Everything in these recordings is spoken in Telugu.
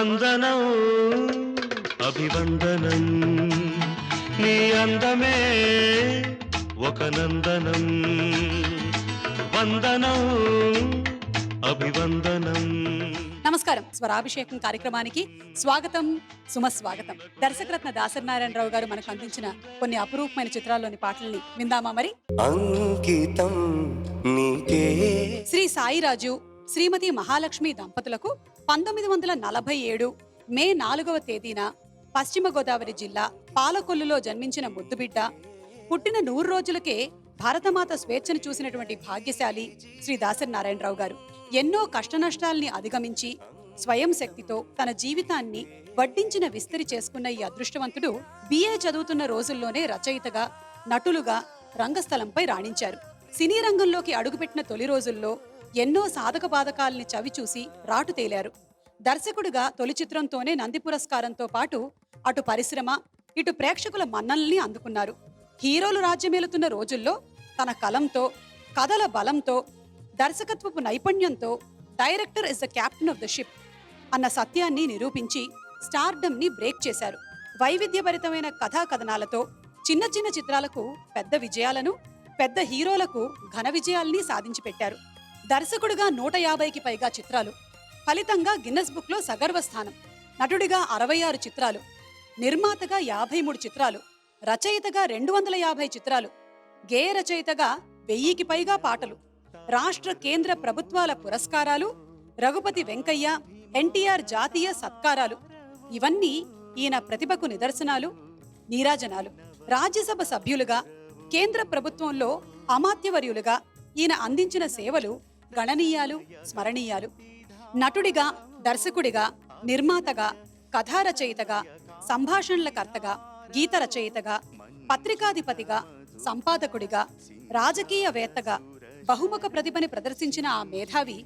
వందనం అభివందనం నీ అందమే ఒక నందనం వందనం అభివందనం. నమస్కారం. స్వరాభిషేకం కార్యక్రమానికి స్వాగతం, సుమస్వాగతం. దర్శకరత్న దాసరి నారాయణరావు గారు మనకు అందించిన కొన్ని అపురూపమైన చిత్రాల్లోని పాటల్ని విందామా మరి? అంకితం నీకే. శ్రీ సాయిరాజు, శ్రీమతి మహాలక్ష్మి దంపతులకు 1947 మే 4వ తేదీన పశ్చిమ గోదావరి జిల్లా పాలకొల్లులో జన్మించిన ముద్దుబిడ్డ. పుట్టిన 100 రోజులకే భారతమాత స్వేచ్ఛను చూసినటువంటి భాగ్యశాలి శ్రీ దాసరి నారాయణరావు గారు ఎన్నో కష్టనష్టాల్ని అధిగమించి స్వయం శక్తితో తన జీవితాన్ని వడ్డించిన విస్తరి చేసుకున్న ఈ అదృష్టవంతుడు బిఏ చదువుతున్న రోజుల్లోనే రచయితగా, నటులుగా రంగస్థలంపై రాణించారు. సినీ రంగంలోకి అడుగుపెట్టిన తొలి రోజుల్లో ఎన్నో సాధక బాధకాల్ని చవిచూసి రాటు తేలారు. దర్శకుడిగా తొలి చిత్రంతోనే నంది పురస్కారంతో పాటు అటు పరిశ్రమ, ఇటు ప్రేక్షకుల మన్నల్ని అందుకున్నారు. హీరోలు రాజ్యమేలుతున్న రోజుల్లో తన కలంతో, కథల బలంతో, దర్శకత్వపు నైపుణ్యంతో director is the captain of the ship అన్న సత్యాన్ని నిరూపించి స్టార్డమ్ ని బ్రేక్ చేశారు. వైవిధ్యభరితమైన కథా కథనాలతో చిన్న చిన్న చిత్రాలకు పెద్ద విజయాలను, పెద్ద హీరోలకు ఘన విజయాల్ని సాధించి పెట్టారు. దర్శకుడిగా 150కి పైగా చిత్రాలు, ఫలితంగా గిన్నెస్ బుక్ లో సగర్వస్థానం. నటుడిగా 66 చిత్రాలు, నిర్మాతగా 53 చిత్రాలు, రచయితగా 250 చిత్రాలు, గేయ రచయితగా 1000కి పైగా పాటలు, రాష్ట్ర కేంద్ర ప్రభుత్వాల పురస్కారాలు, రఘుపతి వెంకయ్య, ఎన్టీఆర్ జాతీయ సత్కారాలు, ఇవన్నీ ఈయన ప్రతిభకు నిదర్శనాలు, నీరాజనాలు. రాజ్యసభ సభ్యులుగా, కేంద్ర ప్రభుత్వంలో అమాత్యవర్యులుగా ఈయన అందించిన సేవలు గణనీయాలు, స్మరణీయాలు. నటుడిగా, దర్శకుడిగా, నిర్మాతగా, కథా రచయితగా, సంభాషణల కర్తగా, గీత రచయితగా, పత్రికాధిపతిగా, సంపాదకుడిగా, రాజకీయవేత్తగా బహుముఖ ప్రతిభని ప్రదర్శించిన ఆ మేధావి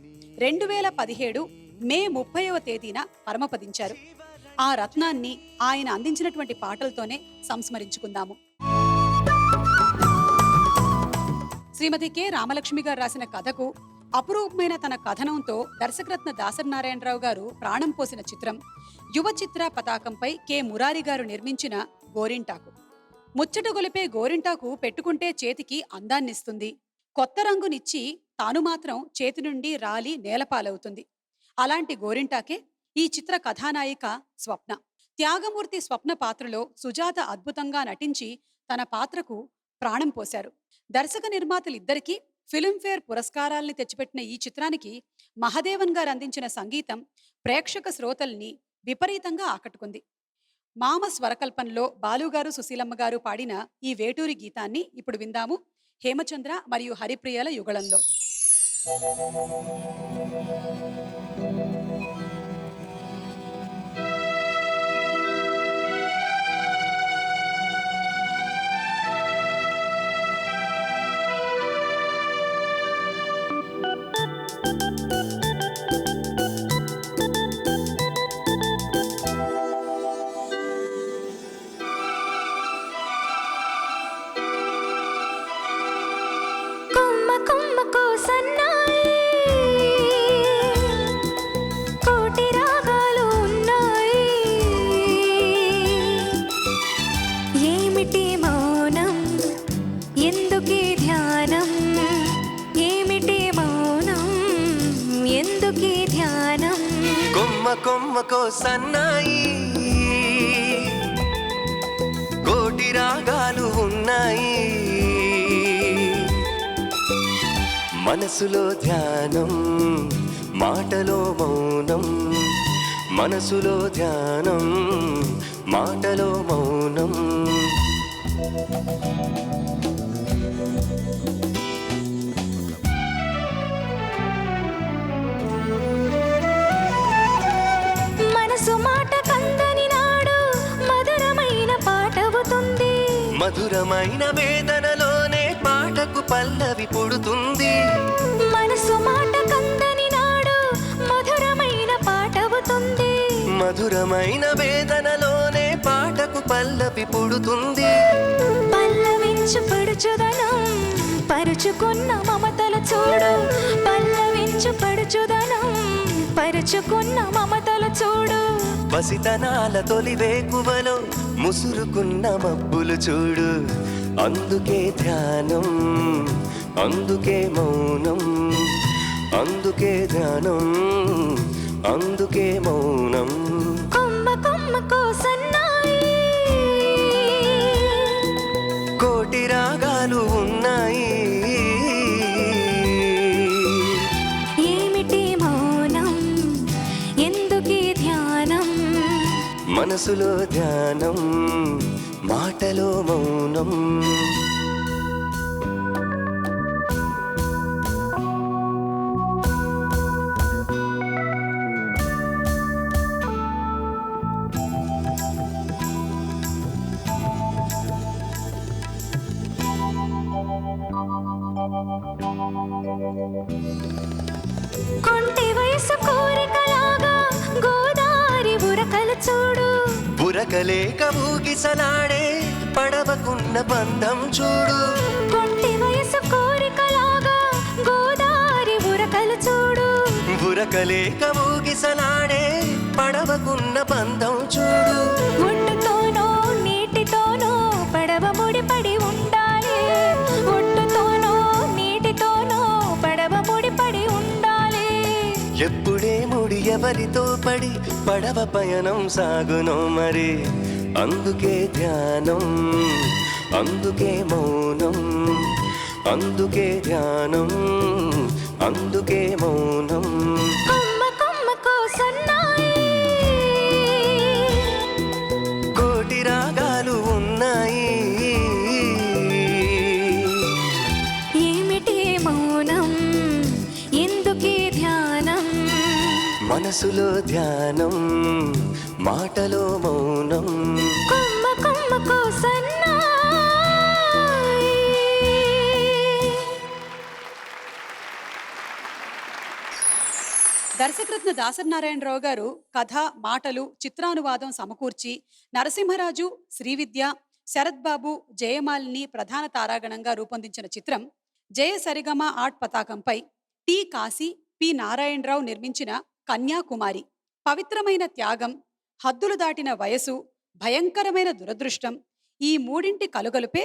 2017 మే 30వ తేదీన పరమపదించారు. ఆ రత్నాన్ని ఆయన అందించినటువంటి పాటలతోనే సంస్మరించుకుందాము. శ్రీమతి కె రామలక్ష్మి గారు రాసిన కథకు అపురూపమైన తన కథనంతో దర్శకరత్న దాసరి నారాయణరావు గారు ప్రాణం పోసిన చిత్రం యువ చిత్ర పతాకంపై కె మురారి గారు నిర్మించిన గోరింటాకు. ముచ్చట గొలిపే గోరింటాకు పెట్టుకుంటే చేతికి అందాన్నిస్తుంది, కొత్త రంగునిచ్చి తాను మాత్రం చేతి నుండి రాలి నేలపాలవుతుంది. అలాంటి గోరింటాకే ఈ చిత్ర కథానాయిక స్వప్న. త్యాగమూర్తి స్వప్న పాత్రలో సుజాత అద్భుతంగా నటించి తన పాత్రకు ప్రాణం పోశారు. దర్శక నిర్మాతలిద్దరికీ ఫిల్మ్ఫేర్ పురస్కారాల్ని తెచ్చిపెట్టిన ఈ చిత్రానికి మహదేవన్ గారు అందించిన సంగీతం ప్రేక్షక శ్రోతల్ని విపరీతంగా ఆకట్టుకుంది. మామ స్వరకల్పనలో బాలుగారు, సుశీలమ్మ గారు పాడిన ఈ వేటూరి గీతాన్ని ఇప్పుడు విందాము. హేమచంద్ర మరియు హరిప్రియల యుగళంలో. కొమ్మకో సన్నాయి కోటి రాగాలు ఉన్నాయి, మనసులో ధ్యానం మాటలో మౌనం, మనసులో ధ్యానం మాటలో మౌనం. మధురమైన వేదనలోనే పాటకు పల్లవి పుడుతుంది. మనసు మాట కందని నాడు మధురమైన పాటవుతుంది. మధురమైన వేదనలోనే పాటకు పల్లవి పుడుతుంది. పల్లవించు పడుచుదనం పరుచుకున్న మమతలు చూడు, పల్లవించు పడుచుదనం పరుచు పరుచుకున్న మమతలు చూడు. పసితనాల తొలి వేకువలో ముసురుకున్న మబ్బులు చూడు. అందుకే ధ్యానం, అందుకే మౌనం, అందుకే ధ్యానం, అందుకే మౌనం. కొమ్మ కొమ్మకో సన్నాయి, కోటి రాగాలు ఉన్నాయి. ఏమిటి మౌనం, ఎందుకీ ధ్యానం? మనసులో ధ్యానం, మాటలో మౌనం. కొంటి వయసు కోరికలాగా గోదారి ఉరకలు చూడు. బురకలేక ఊగిసలాడే పడవకున్న బంధం చూడు. కొంటి వయసు కోరికలాగా గోదారి ఉరకలు చూడు. బురకలేక ఊగిసలాడే పడవకున్న బంధం చూడు. ఒడ్డుతోనో నీటితోనో పడవ ముడిపడి ఉండాలి. ఒడ్డుతోనో నీటితోనో పడవ ముడిపడి ఉండాలి. ఎప్పుడే ముడి ఎవరితో పడి పడవ పయనం సాగునో మరి. అందుకే ధ్యానం, అందుకే మౌనం, అందుకే ధ్యానం, అందుకే మౌనం. కొమ్మ కొమ్మకో సన్నాయి, కోటి రాగాలు ఉన్నాయి. ఏమిటి మౌనం, ఎందుకీ ధ్యానం? మనసులో ధ్యానం, మాటలో మౌనం. కొమ్మ కొమ్మకో సన్నాయి. దర్శకరత్న దాసరి నారాయణరావు గారు కథ, మాటలు, చిత్రానువాదం సమకూర్చి నరసింహరాజు, శ్రీవిద్య, శరత్ బాబు, జయమాలిని ప్రధాన తారాగణంగా రూపొందించిన చిత్రం జయ సరిగమ ఆర్ట్ పతాకంపై టి. కాశీ, పి. నారాయణరావు నిర్మించిన కన్యాకుమారి. పవిత్రమైన త్యాగం, హద్దులు దాటిన వయసు, భయంకరమైన దురదృష్టం, ఈ మూడింటి కలుగలుపే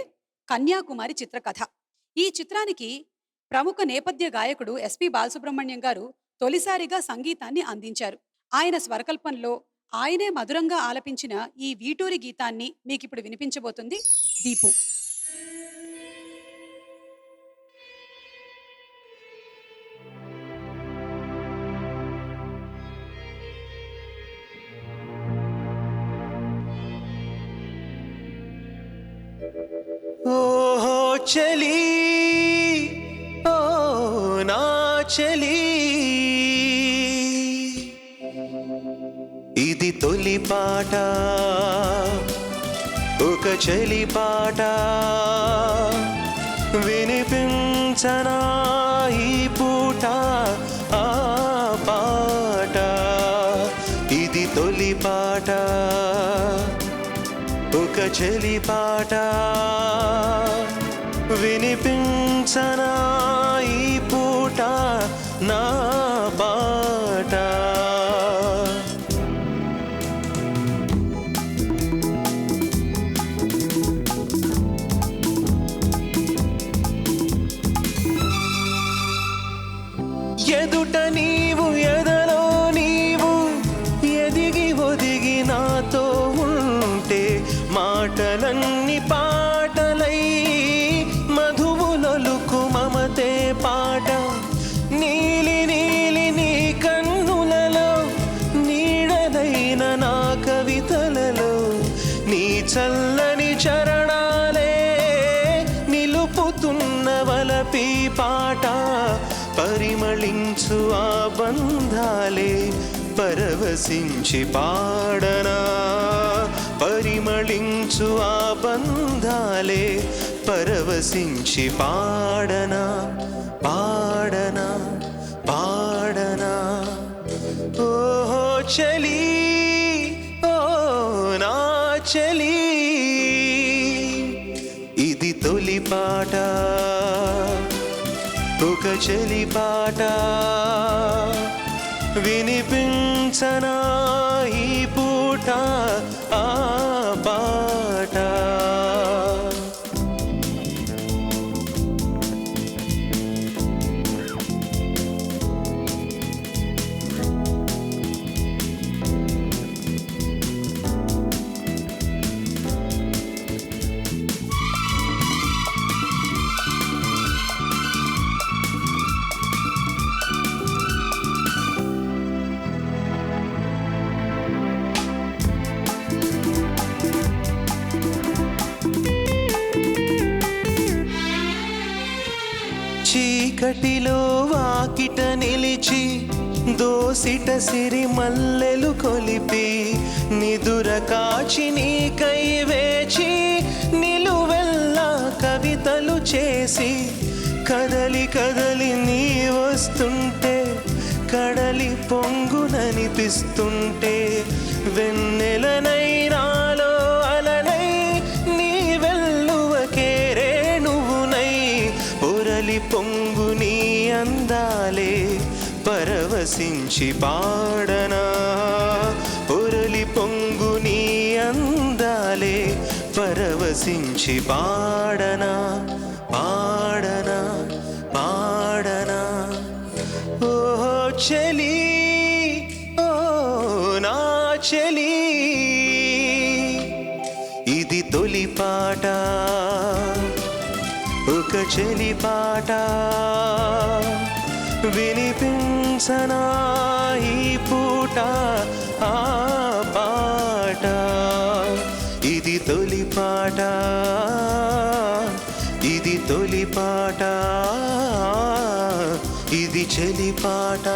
కన్యాకుమారి చిత్రకథ. ఈ చిత్రానికి ప్రముఖ నేపథ్య గాయకుడు ఎస్పి బాలసుబ్రహ్మణ్యం గారు తొలిసారిగా సంగీతాన్ని అందించారు. ఆయన స్వరకల్పనలో ఆయనే మధురంగా ఆలపించిన ఈ వీటూరి గీతాన్ని మీకిప్పుడు వినిపించబోతుంది దీపు. ఓహో చలి, ఓ నా చలి, ఇది తొలి పాట, ఒక చలి పాట. వినిపించనా ఈ పూట ఆ పాట. ఇది తొలి పాట, ఒక చలి పాట. వినిపించనా ఈ పూట నా పాట. ఎదుట నీవు, ఎదలో నీవు, ఎదిగి ఒదిగి నాతో ఉంటే మాటలన్నీ పాటలై మధువులొలుకు మమతే పాట. నీలి నీలి నీ కన్నులలో, నీడలైన నా కవితలలో, నీ చల్లని చరణాలే నిలుపుతున్న వలపి పాట. పరిమళించు ఆ బంధాలే పరవశించి పాడనా. పరిమళించు ఆ బంధాలే పరవశించి పాడనా. పాడనా, పాడనా. ఓహో చలి, ఓ నా చలి, ఇది తొలి పాట, ఒక చలి పాట. వినిపించ వినిపించనా ఈ పూట ఆ పాట. చీకటిలో వాకిట నిలిచి దోసిట సిరి మల్లెలు కొలిపి నిదుర కాచి నీకై వేచి నిలువెల్లా కవితలు చేసి కదలి కదలి నీ వస్తుంటే కడలి పొంగుననిపిస్తుంటే వెన్నెలనై నాలో అలనై నీ వెల్లువకే రేణువునై పొరలి పొంగు నీ అందాలే పరవశించి పాడనా. పొరలి పొంగు నీ అందాలే పరవశించి పాడనా పాడనా పాడనా. ఓ చెలి ఓ నా చెలి ఇది తొలి పాట ఒక చెలి పాట. వినిపించనా ఈ పూట ఆ పాట. ఇది తొలి పాట ఇది తొలి పాట ఇది చెలి పాట.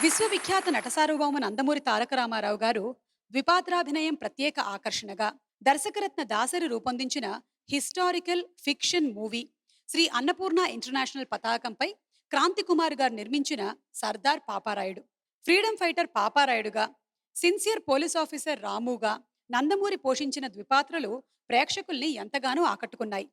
విశ్వవిఖ్యాత నటసార్వభౌమ నందమూరి తారక రామారావు గారు ద్విపాత్రాభినయం ప్రత్యేక ఆకర్షణగా దర్శకరత్న దాసరి రూపొందించిన historical fiction movie Sri Annapurna international పతాకంపై క్రాంతి కుమార్ గారు నిర్మించిన సర్దార్ పాపారాయుడు. ఫ్రీడమ్ ఫైటర్ పాపారాయుడుగా, సిన్సియర్ పోలీస్ ఆఫీసర్ రాముగా నందమూరి పోషించిన ద్విపాత్రలు ప్రేక్షకుల్ని ఎంతగానో ఆకట్టుకున్నాయి.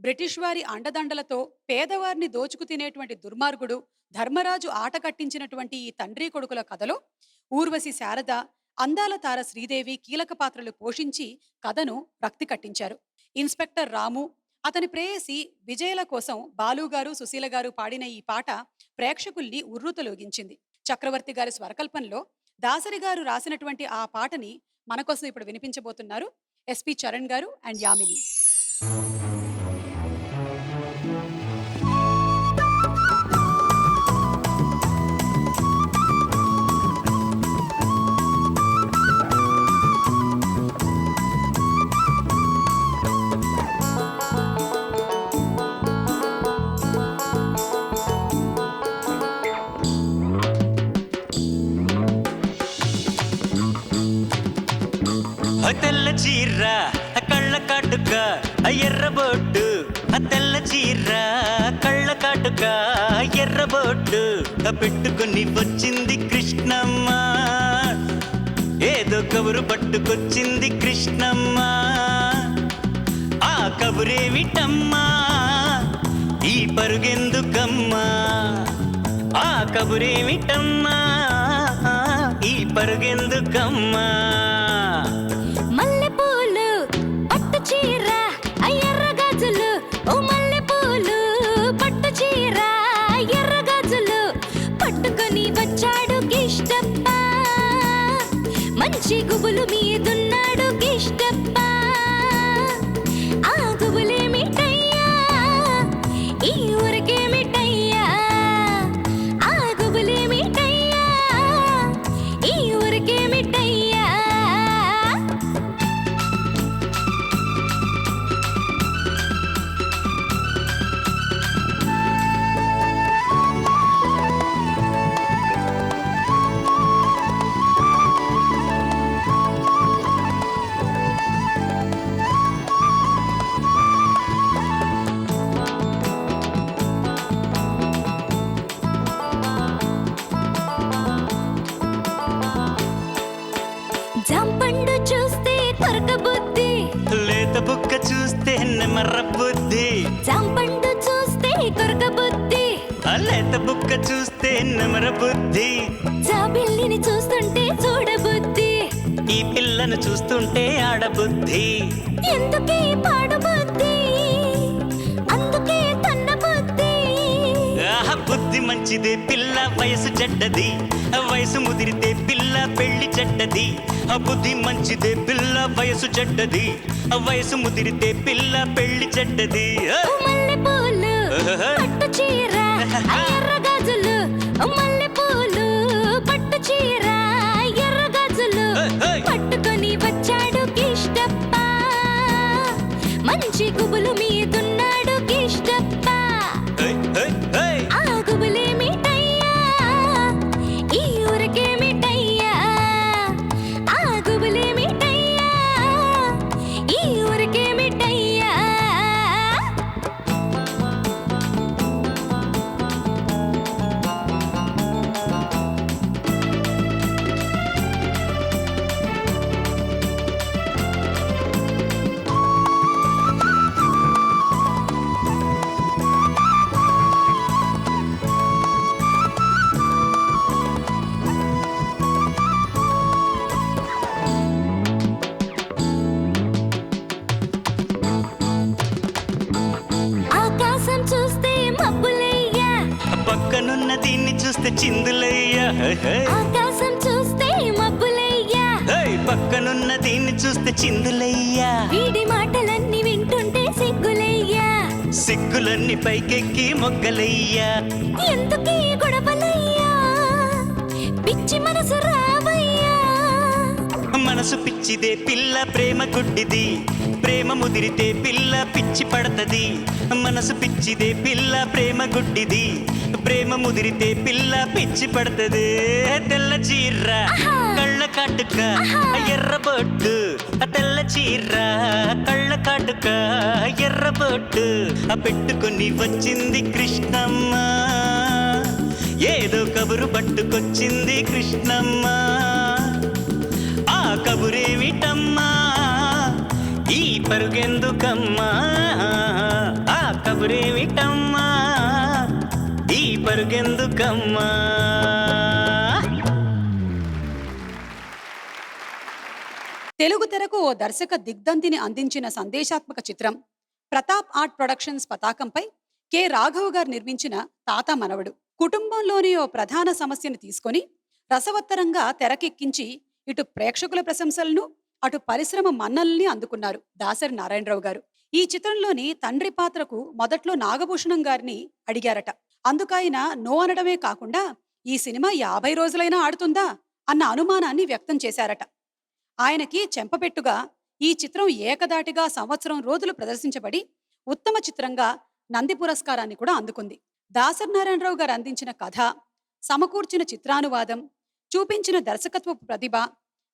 బ్రిటిష్ వారి అండదండలతో పేదవారిని దోచుకు తినేటువంటి దుర్మార్గుడు ధర్మరాజు ఆట కట్టించినటువంటి ఈ తండ్రి కొడుకుల కథలో ఊర్వశి శారద, అందాల తార శ్రీదేవి కీలక పాత్రలు పోషించి కథను రక్తి కట్టించారు. ఇన్స్పెక్టర్ రాము, అతని ప్రేయసి విజయల కోసం బాలుగారు, సుశీల గారు పాడిన ఈ పాట ప్రేక్షకుల్ని ఉర్రూతలూగించింది. చక్రవర్తి గారి స్వరకల్పనలో దాసరి గారు రాసినటువంటి ఆ పాటని మన కోసం ఇప్పుడు వినిపించబోతున్నారు ఎస్పి చరణ్ గారు అండ్ యామిని. తెల్ల చీర కళ్ళ కాటుక ఎర్రబొట్టు, తెల్ల చీర కళ్ళ కాటుక ఎర్రబొట్టు పెట్టుకుని వచ్చింది కృష్ణమ్మ. ఏదో కబురు పట్టుకొచ్చింది కృష్ణమ్మ. ఆ కబురేమిటమ్మా, ఈ పరుగెందుకమ్మా? ఆ కబురేమిటమ్మా, ఈ పరుగెందుకమ్మా? మల్లెపూలు పట్టు చీర ఎర్ర గాజులు, ఓ మల్లెపూలు పట్టు చీర ఎర్ర గాజులు పట్టుకొని వచ్చాడు కిష్టప్ప. మంచి గుబులు మీదున్నాడు కిష్టప్ప. ఆ గుబులేమిటయ్యా, ఈ ఊరికేమిటయ్యా? ఆ గుబులేమిటయ్యా, ఈ ఊరికేమిటయ్యా? జాంపండు చూస్తే కొరక బుద్ధి, లేత బుక్క చూస్తే నెమర్ర బుద్ధి. జాంపండు లేత బుక్క చూస్తే నెమర బుద్ధి, జాబిల్లిని చూస్తుంటే చూడబుద్ధి, ఈ పిల్లను చూస్తుంటే ఆడబుద్ధి. ఎందుకే పాడబుద్ధి, అందుకే తన్న బుద్ధి. ఆహ బుద్ధి మంచిదే పిల్ల వయసు చెడ్డది, వయసు ముదిరితే పిల్ల పెళ్లి చెడ్డది. బుద్ధి మంచిదే పిల్ల వయసు చెడ్డది, వయసు ముదిరితే పిల్ల పెళ్లి చెడ్డది. మల్లెపూలు పట్టు చీర ఎర్ర గాజులు, మల్లెపూలు పట్టు చీర ఎర్ర గాజులు పట్టుకొని వచ్చాడు కిష్టప్ప, మంచి గుబులు మీదున్నాడు కిష్టప్ప. ఆ గుబులేమిటయ్యా, ఈ ఊరికేమిటయ్యా, ఆ గుబులేమిటయ్యా, ఈ ఊరికేమిటయ్యా. ఆకాశం చూస్తే మబ్బులయ్యా, పక్కనున్న దీన్ని చూస్తే చిందులయ్యా. ఆకాశం చూస్తే మబ్బులయ్యా, పక్కనున్న దీన్ని చూస్తే చిందులయ్యా. వీడి మాటలన్నీ వింటుంటే సిగ్గులయ్యా, సిగ్గులన్నీ పైకెక్కి మొగ్గలయ్యా. ఎందుకీ గొడవలయ్యా, పిచ్చి మనసు రావయ్యా. మనసు పిచ్చిదే పిల్ల ప్రేమ గుడ్డిది, ప్రేమ ముదిరితే పిల్ల పిచ్చి పడతది. మనసు పిచ్చిదే పిల్ల ప్రేమ గుడ్డిది, ప్రేమ ముదిరితే పిల్ల పిచ్చి పడతది. తెల్ల చీర కళ్ళ కాటుక ఎర్ర బొట్టు, తెల్ల చీర కళ్ళ కాటుక ఎర్ర బొట్టు పెట్టుకొని వచ్చింది కృష్ణమ్మ, ఏదో కబురు పట్టుకొచ్చింది కృష్ణమ్మ. ఆ కబురేమిటమ్మా, ఈ పరుగెందుకమ్మా, ఆ కబురేమిటమ్మా, ఈ పరుగెందుకమ్మా. తెలుగు తెరకు ఓ దర్శక దిగ్దంతిని అందించిన సందేశాత్మక చిత్రం ప్రతాప్ ఆర్ట్ ప్రొడక్షన్స్ పతాకంపై కె రాఘవ్ గారు నిర్మించిన తాత మనవడు. కుటుంబంలోని ఓ ప్రధాన సమస్యను తీసుకొని రసవత్తరంగా తెరకెక్కించి ఇటు ప్రేక్షకుల ప్రశంసలను అటు పరిశ్రమ మన్నల్ని అందుకున్నారు దాసరి నారాయణరావు గారు. ఈ చిత్రంలోని తండ్రి పాత్రకు మొదట్లో నాగభూషణం గారిని అడిగారట. అందుకైన నో అనడమే కాకుండా ఈ సినిమా 50 రోజులైనా ఆడుతుందా అన్న అనుమానాన్ని వ్యక్తం చేశారట. ఆయనకి చెంపపెట్టుగా ఈ చిత్రం ఏకదాటిగా 1 సంవత్సరం రోజులు ప్రదర్శించబడి ఉత్తమ చిత్రంగా నంది పురస్కారాన్ని కూడా అందుకుంది. దాసరి నారాయణరావు గారు అందించిన కథ, సమకూర్చిన చిత్రానువాదం, చూపించిన దర్శకత్వపు ప్రతిభ,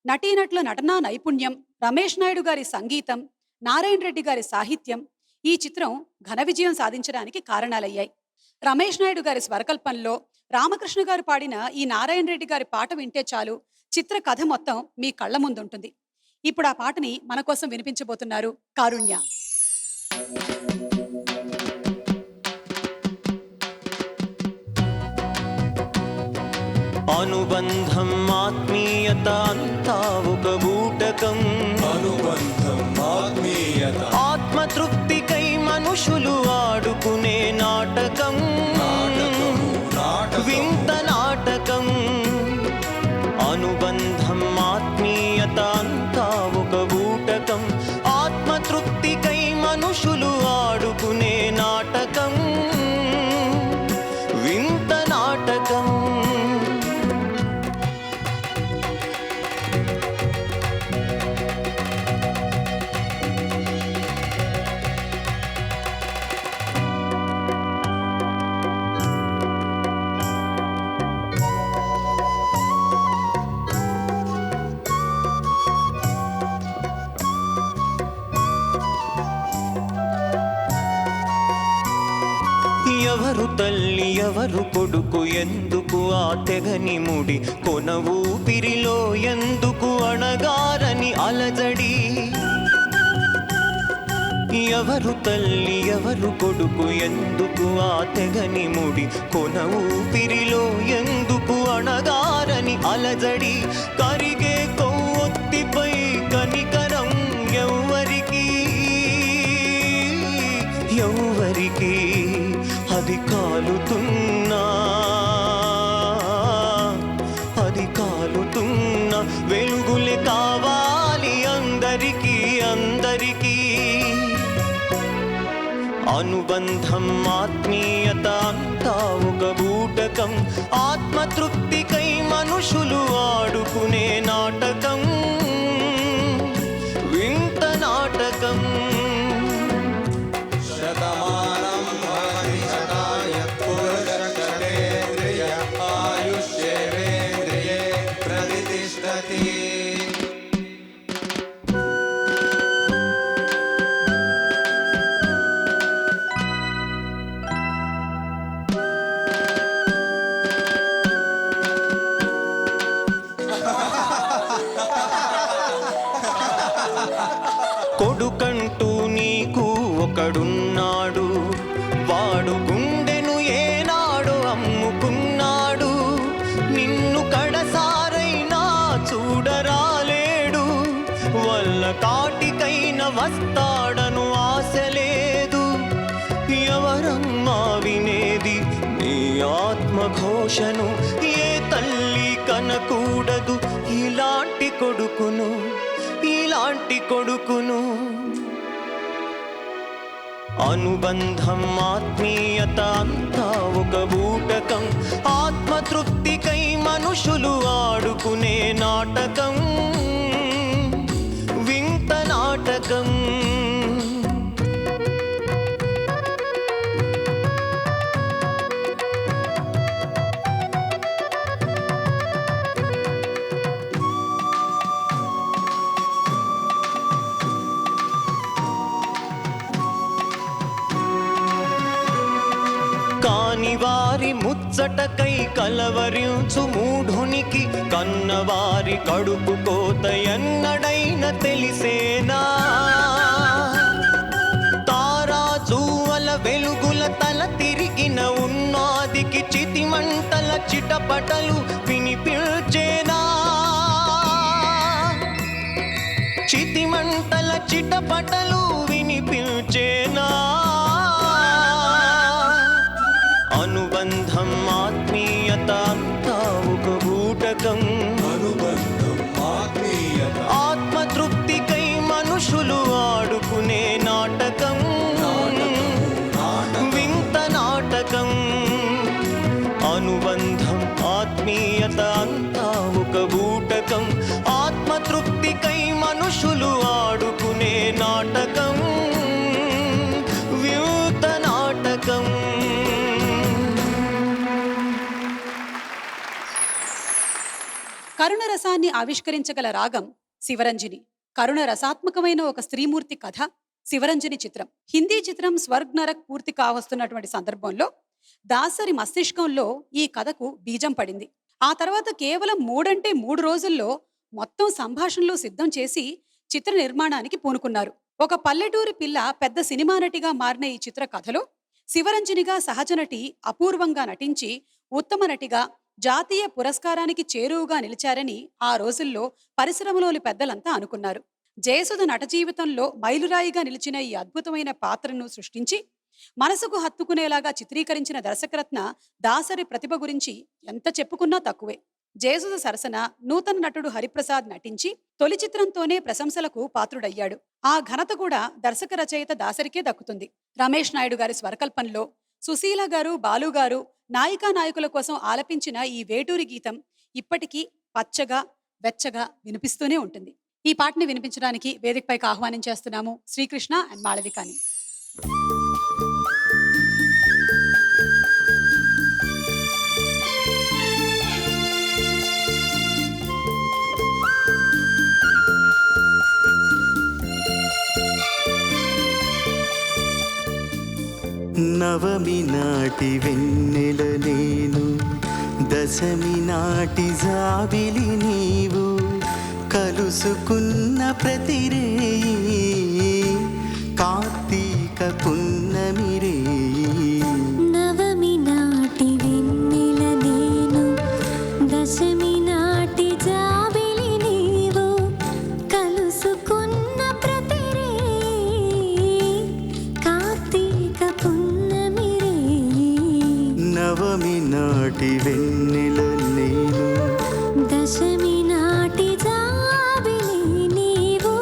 నటీనటుల నటనా నైపుణ్యం, రమేష్ నాయుడు గారి సంగీతం, నారాయణ రెడ్డి గారి సాహిత్యం ఈ చిత్రం ఘన విజయం సాధించడానికి కారణాలయ్యాయి. రమేష్ నాయుడు గారి స్వరకల్పనలో రామకృష్ణ గారు పాడిన ఈ నారాయణ రెడ్డి గారి పాట వింటే చాలు చిత్ర కథ మొత్తం మీ కళ్ళ ముందుంటుంది. ఇప్పుడు ఆ పాటని మన కోసం వినిపించబోతున్నారు కారుణ్య. అనుబంధం ఆత్మీయత అంతా ఒక బూటకం, అనుబంధం ఆత్మీయత ఆత్మతృప్తికై మనుషులు ఆడుకునే నాటకం, వింత నాటకం. అనుబంధం ఆత్మీయత అంతా ఒక బూటకం, ఆత్మతృప్తికై మనుషులు ఆడుకునే నాటకం, వింత నాటకం. ఎవరు తల్లి ఎవరు కొడుకు, ఎందుకు ఆ తెగని ముడి, కొన ఊపిరిలో ఎందుకు అణగారని అలజడి, ఎవరు తల్లి ఎవరు కొడుకు ఎందుకు ఆ తెగని ముడి కొన ఊపిరిలో ఎందుకు అణగారని అలజడి కరిగే కొవ్వొత్తిపై కనికరం ఎవ్వరికి ఎవ్వరికి అది కాలుతున్నా వెలుగులే కావాలి అందరికీ అందరికీ అనుబంధం ఆత్మీయత అంతా ఒక బూటకం ఆత్మతృప్తికై మనుషులు ఆడుకునే నాటకం వింత నాటకం శతమానం భవతి శతాయః పురుషశతేంద్రియ ఆయుష్యేవేంద్రియే ప్రతిష్టతి. కొడుకంటూ నీకు ఒకడున్నాడు వాడు గుండెను ఏనాడు అమ్ముకున్నాడు నిన్ను కడసారైనా చూడరాలేడు వల్ల కాటికైన వస్తాడను ఆశ లేదు ఎవరమ్మా వినేది నీ ఆత్మఘోషను ఏ తల్లి కనకూడదు ఇలాంటి కొడుకును ఇలాంటి కొడుకును అనుబంధం ఆత్మీయత అంతా ఒక బూటకం ఆత్మతృప్తికై మనుషులు ఆడుకునే నాటకం వింత నాటకం కాని వారి ముచ్చటకై కలవరించు మూఢునికి కన్నవారి కడుపు కోత ఎన్నడైన తెలిసేనా తారా జూవల వెలుగుల తల తిరిగిన ఉన్నాదికి చితిమంటల చిటపటలు వినిపించేనా చితిమంటల చిటపటలు వినిపించేనా అనుబంధం ఆత్మీయత అంతా ఒక బూటకం అనుబంధం ఆత్మీయత ఆత్మతృప్తికై మనుషులు ఆడుకునే నాటకం వింత నాటకం అనుబంధం ఆత్మీయత అంతా ఒక బూటకం ఆత్మతృప్తికై మనుషులు ఆడుకునే నాటకం వింత నాటకం. కరుణ రసాన్ని ఆవిష్కరించగల రాగం శివరంజని. కరుణ రసాత్మకమైన ఒక స్త్రీమూర్తి కథ శివరంజని చిత్రం. హిందీ చిత్రం స్వర్గ్ నరక్ పూర్తి కావస్తున్నటువంటి సందర్భంలో దాసరి మస్తిష్కంలో ఈ కథకు బీజం పడింది. ఆ తర్వాత కేవలం 3 రోజుల్లో మొత్తం సంభాషణలు సిద్ధం చేసి చిత్ర నిర్మాణానికి పూనుకున్నారు. ఒక పల్లెటూరి పిల్ల పెద్ద సినిమా నటిగా మారిన ఈ చిత్ర కథలో శివరంజనిగా సహజ నటి అపూర్వంగా నటించి ఉత్తమ నటిగా జాతీయ పురస్కారానికి చేరువుగా నిలిచారని ఆ రోజుల్లో పరిశ్రమలోని పెద్దలంతా అనుకున్నారు. జయసుధ నట జీవితంలో మైలురాయిగా నిలిచిన ఈ అద్భుతమైన పాత్రను సృష్టించి మనసుకు హత్తుకునేలాగా చిత్రీకరించిన దర్శకరత్న దాసరి ప్రతిభ గురించి ఎంత చెప్పుకున్నా తక్కువే. జయసుధ సరసన నూతన నటుడు హరిప్రసాద్ నటించి తొలి చిత్రంతోనే ప్రశంసలకు పాత్రుడయ్యాడు. ఆ ఘనత కూడా దర్శక రచయిత దాసరికే దక్కుతుంది. రమేష్ నాయుడు గారి స్వరకల్పనలో సుశీల గారు, బాలు గారు నాయికా నాయకుల కోసం ఆలపించిన ఈ వేటూరి గీతం ఇప్పటికీ పచ్చగా వెచ్చగా వినిపిస్తూనే ఉంటుంది. ఈ పాటని వినిపించడానికి వేదికపైకి ఆహ్వానం చేస్తున్నాము శ్రీకృష్ణ అండ్ మాళవికాని. నవమి నాటి వెన్నెల నేను, దశమి నాటి జాబిలి నీవు, కలుసుకున్న ప్రతిరేయి కార్తీక పున్నమి రేయి. నవమి నాటి వెన్నెల నేను, దశమి నాటి జాబిలి నీవు, కలుసుకున్న ప్రతి రేయి కార్తీక పున్నమి రేయి. నవమి నాటి వెన్నెల నేను, దశమి నాటి జాబిలి నీవు.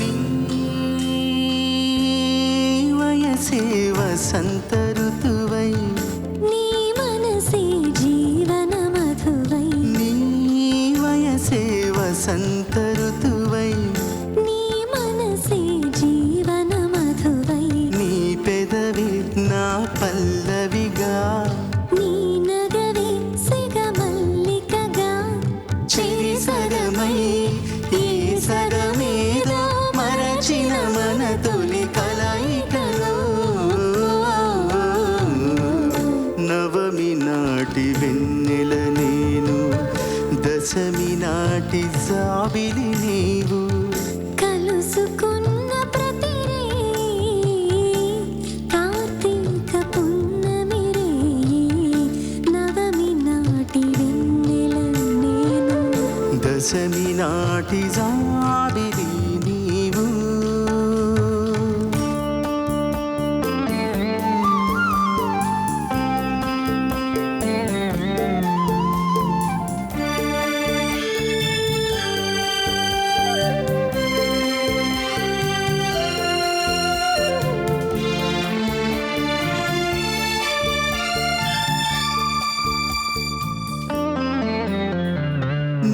నీ వయసే వసంత ఋతువై, నీ మనసే జీవన మధువై, నీ వయసే వసంత ఋతువై, నీ మనసే జీవన మధువై, నీ పెదవి నా పల్లవిగా, నీ నగవే సిగమల్లికగా, చెరి సగమై ఈ సగమేదో మరచిన మన తొలి కలయికలో. నవమి నాటి వెన్నెల నేను, దశమి నాటి జాబిలి నీవు. కలుసుకున్న ప్రతి రేయి కార్తీక పున్నమి రేయి. నవమి నాటి వెన్నెల నేను, దశమి నాటి జాబిలి నీవు.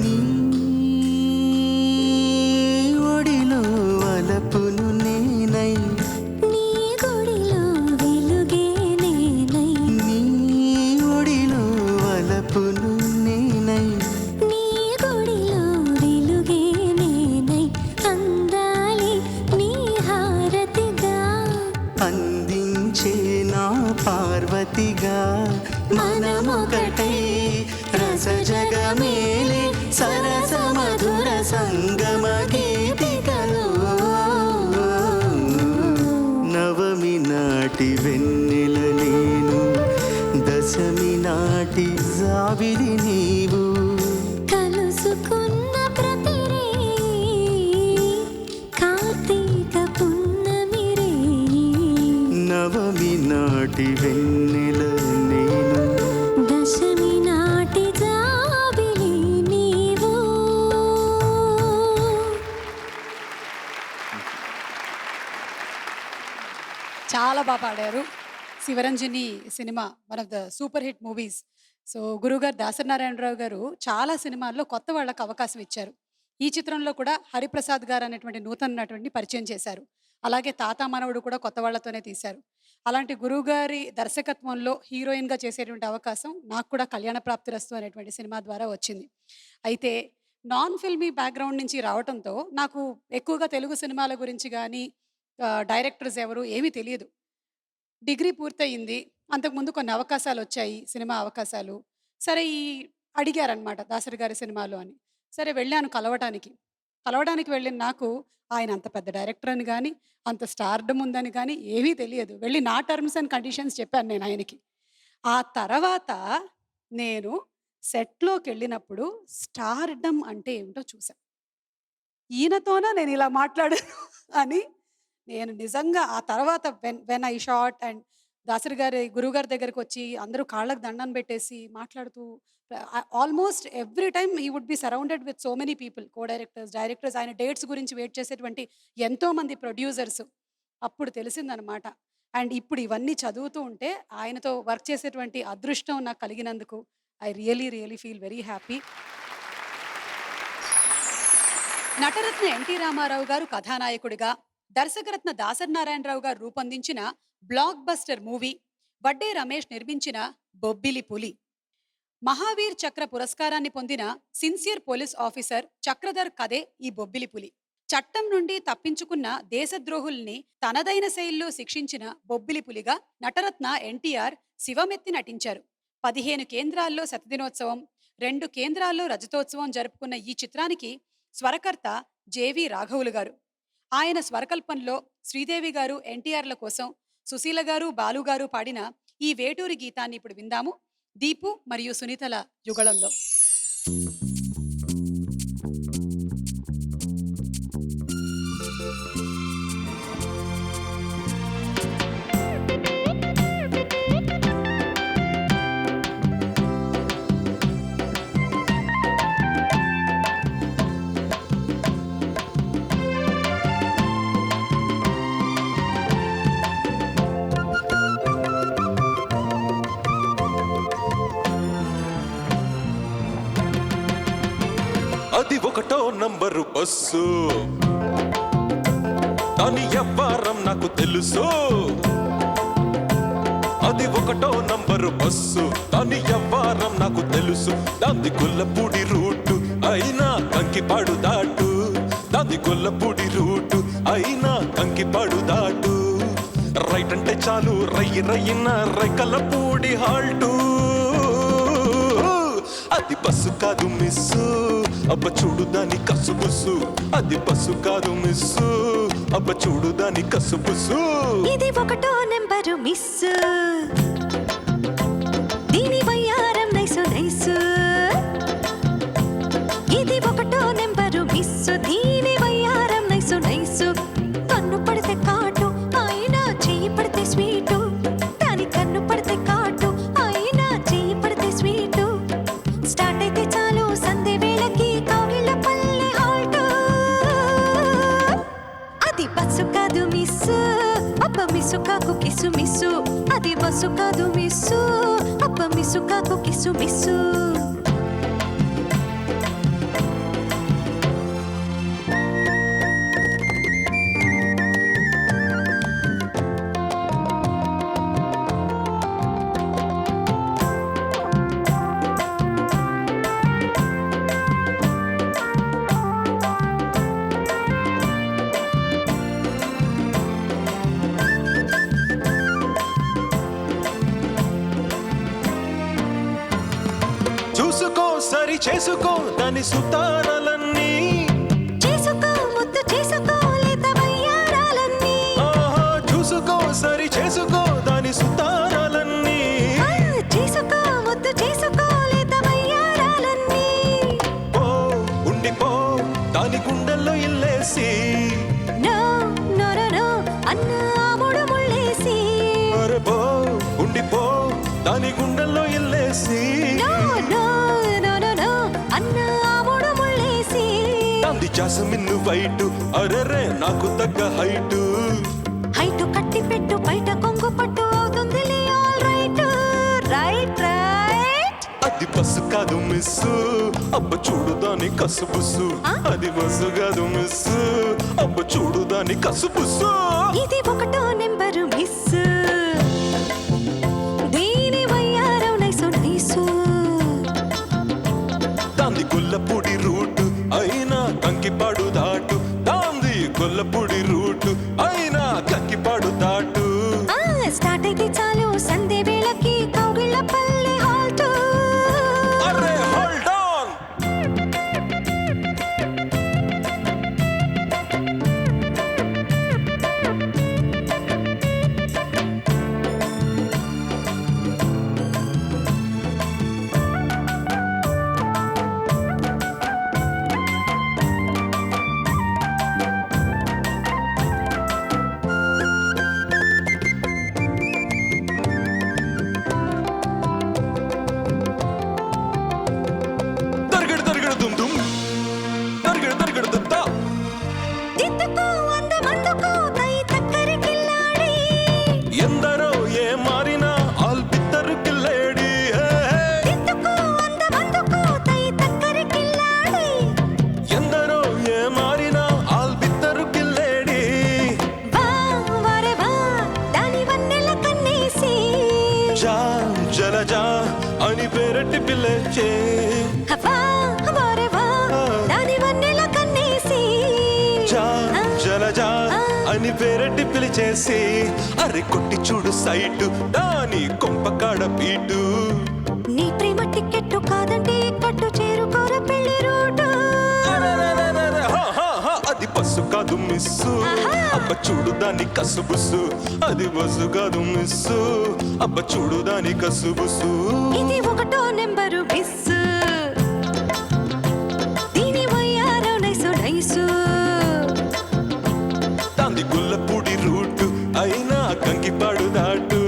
నీ ఒడిలో వలపును నేనై, నీ గుడిలో వెలుగే నేనై, నీ ఒడిలో వలపును నేనై, నీ గుడిలో వెలుగే నేనై, అందాలి నీ హారతిగా, అందించే నా పార్వతిగా, మనమొకటై రసజగమేలే సరస మధుర సంగమ గీతికలో. నవమి నాటి వెన్నెల నేను, దశమి నాటి జాబిలి నీవు. కలుసుకున్న ప్రతి రేయి కార్తీక పున్నమి రేయి. నవమి నాటి వెన్నెల నేను, దశమి నాటి జాబిలి నీవు. చాలా బాగా పాడారు. Sivaranjani cinema one of the super hit movies. So గురుగారు దాసనారాయణరావు గారు చాలా సినిమాల్లో కొత్త వాళ్ళకి అవకాశం ఇచ్చారు. ఈ చిత్రంలో కూడా హరిప్రసాద్ గారు అనేటువంటి నూతన నటుడిని పరిచయం చేశారు. అలాగే తాత మనవడు కూడా కొత్త వాళ్ళతోనే తీశారు. అలాంటి గురువుగారి దర్శకత్వంలో హీరోయిన్గా చేసేటువంటి అవకాశం నాకు కూడా కళ్యాణ ప్రాప్తిరస్తు అనేటువంటి సినిమా ద్వారా వచ్చింది. అయితే నాన్ ఫిల్మీ బ్యాక్గ్రౌండ్ నుంచి రావటంతో నాకు ఎక్కువగా తెలుగు సినిమాల గురించి కానీ డైరెక్టర్స్ ఎవరు ఏమీ తెలియదు. డిగ్రీ పూర్తయింది. అంతకుముందు కొన్ని అవకాశాలు వచ్చాయి, సినిమా అవకాశాలు. సరే అడిగారనమాట దాసరి గారి సినిమాలు అని. సరే వెళ్ళాను కలవడానికి వెళ్ళిన నాకు ఆయన అంత పెద్ద డైరెక్టర్ అని కానీ, అంత స్టార్డమ్ ఉందని కానీ ఏమీ తెలియదు. వెళ్ళి నా టర్మ్స్ అండ్ కండిషన్స్ చెప్పాను నేను ఆయనకి. ఆ తర్వాత నేను సెట్లోకి వెళ్ళినప్పుడు స్టార్డమ్ అంటే ఏమిటో చూశాను. ఈయనతోనా నేను ఇలా మాట్లాడాను అని నేను నిజంగా ఆ తర్వాత when I shot and Dasari గారి గురువుగారి దగ్గరికి వచ్చి అందరూ కాళ్ళకు దండం పెట్టేసి మాట్లాడుతూ almost every time he would be surrounded with so many people, co directors, ఆయన డేట్స్ గురించి వెయిట్ చేసేటువంటి ఎంతో మంది ప్రొడ్యూసర్స్. అప్పుడు తెలిసిందనమాట. అండ్ ఇప్పుడు ఇవన్నీ చదువుతూ ఉంటే ఆయనతో వర్క్ చేసేటువంటి అదృష్టం నాకు కలిగినందుకు I really feel very happy. Nataratna NT Ramarao garu కథానాయకుడిగా, దర్శకరత్న దాసరి నారాయణరావు గారు రూపొందించిన blockbuster movie, Vadde Ramesh నిర్మించిన బొబ్బిలి పులి. మహావీర్ చక్ర పురస్కారాన్ని పొందిన సిన్సియర్ పోలీస్ ఆఫీసర్ చక్రధర్ కథే ఈ బొబ్బిలి పులి. చట్టం నుండి తప్పించుకున్న దేశద్రోహుల్ని తనదైన శైలిలో శిక్షించిన బొబ్బిలి పులిగా నటరత్న ఎన్టీఆర్ శివమెత్తి నటించారు. 15 కేంద్రాల్లో శతదినోత్సవం, 2 కేంద్రాల్లో రజతోత్సవం జరుపుకున్న ఈ చిత్రానికి స్వరకర్త జేవి రాఘవులు గారు. ఆయన స్వరకల్పంలో శ్రీదేవి గారు ఎన్టీఆర్ల కోసం, సుశీల గారు బాలు గారు పాడిన ఈ వేటూరి గీతాన్ని ఇప్పుడు విందాము. దీపు మరియు సునీతల యుగళంలో. అది ఒకటో నంబరు బస్సు, దాని ఎవ్వారం నాకు తెలుసు. అది ఒకటో నంబరు బస్సు, దాని ఎవ్వారం నాకు తెలుసు. దాంది గొల్లపూడి రూటు అయినా కంకిపాడు దాటు, దాంది గొల్లపూడి రూటు అయినా కంకిపాడు దాటు. రైట్ అంటే చాలు రయ్యి రయ్యిన రైకలపూడి హాల్టు. అది బస్సు కాదు మిస్సు, అబ్బ చూడు దాని కసుబుసు. అది బస్సు కాదు మిస్సు, అబ్బ చూడు దాని కసుబుసు. ఇది ఒకటో నెంబరు మిస్సు, దీని వయ్యారం నైసు నైసు. ఇది ఒకటో నెంబరు మిస్సు, దీని వయ్యారం నైసు నైసు. కన్ను పడితే కాటు అయినా చెయ్యి పడితే స్వీటు, దాని కన్ను పడితే కాటు అయినా చెయ్యి పడితే స్వీటు. స్టార్ట్ అయితే చాలు సందే వేళకి కౌగిళ్ళ పల్లె హాల్టు. అది బస్సు కాదు మిస్సు, అబ్బ మిస్సు కాకు కిసు మిస్సు. అది బస్సు కాదు మిస్సు, అబ్బ మిస్సు కాకు కిసు మిస్సు. చూసుకో సరి చేసుకో దాని సుతారాలన్నీ, చేసుకో ముద్దు చేసుకో లేత వయ్యారాలన్నీ. ఆహా చూసుకో సరి చేసుకో దాని సుతారాలన్నీ. ఆ, చేసుకో ముద్దు చేసుకో లేత వయ్యారాలన్నీ. ఓ ఉండిపో దాని గుండెల్లో ఇల్లేసి, నో నో నో నో అన్న ఆముడు ముళ్ళేసి. అరే పో ఉండిపో దాని గుండెల్లో ఇల్లేసి. No no no no no అన్న ఆముడు ముళ్ళేసి. దాంది జాసమిన్ వైటు, అరెరే నాకు తగ్గ హైటు. హైటు కట్టి పెట్టు బయట కొంగు పట్టు అవుతుందిలే ఆల్ రైట్ రైట్ రైట్. అది బస్సు కాదు మిస్సు, అబ్బ చూడు దాని కసుబుసు. అది బస్సు కాదు మిస్సు, అబ్బ చూడు దాని కసుబుసు. ఇది ఒకటో నెంబరు మిస్సు, దీని వయ్యారం నైసు నైసు. దాంది గొల్లపూడి రూటు అయినా కంకిపాడు దాటు, దాంది గొల్లపూడి రూటు అయినా కంకిపాడు దాటు. ఆ, స్టార్ట్ అయితే చాలు సందే వేళకి కౌగిళ్ళ పల్లె హాల్టు. అరే హోల్డ్ ఆన్. శైలజ అని పేరెట్టి పిలిచేసి అరే కొట్టి చూడు సైటు దాని కొంపకాడ పీటు. నీ ప్రేమ టికెట్టు కాదంటే కట్టు చేరుకోర పెళ్లి రూటు. అది బస్సు కాదు మిస్సు, అబ్బ చూడు దాని కసుబుసు. అది బస్సు కాదు మిస్సు, అబ్బ చూడు దాని కసుబుసు. ఇది ఒకటో నెంబరు మిస్సు, దీని వయ్యారో నైసు నైసు. దాంది గుల్లపూడి రూటు అయినా కంకిపాడు దాటు.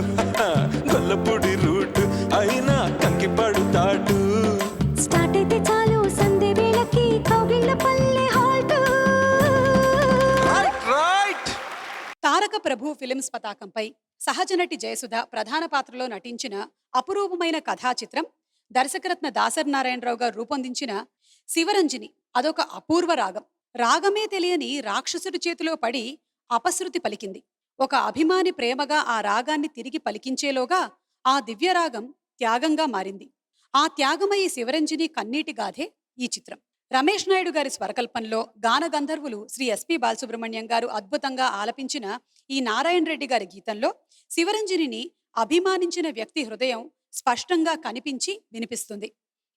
గొల్లపూడి రూటు అయినా కంకిపాడు దాటు. స్టార్ట్ అయితే చాలు సందే వేళకి కౌగిళ్ళ పల్లె హాల్ట్. తారక ప్రభు ఫిలిమ్స్ పతాకంపై సహజనటి జయసుధ ప్రధాన పాత్రలో నటించిన అపురూపమైన కథా చిత్రం దర్శకరత్న దాసరి నారాయణరావు గారు రూపొందించిన శివరంజని అదొక అపూర్వ రాగం. రాగమే తెలియని రాక్షసుడి చేతిలో పడి అపశృతి పలికింది. ఒక అభిమాని ప్రేమగా ఆ రాగాన్ని తిరిగి పలికించేలోగా ఆ దివ్యరాగం త్యాగంగా మారింది. ఆ త్యాగమయ్యే శివరంజని కన్నీటి గాథే ఈ చిత్రం. రమేష్ నాయుడు గారి స్వరకల్పనలో గాన గంధర్వులు శ్రీ ఎస్పి బాలసుబ్రహ్మణ్యం గారు అద్భుతంగా ఆలపించిన ఈ నారాయణ రెడ్డి గారి గీతంలో శివరంజనిని అభిమానించిన వ్యక్తి హృదయం స్పష్టంగా కనిపించి వినిపిస్తుంది.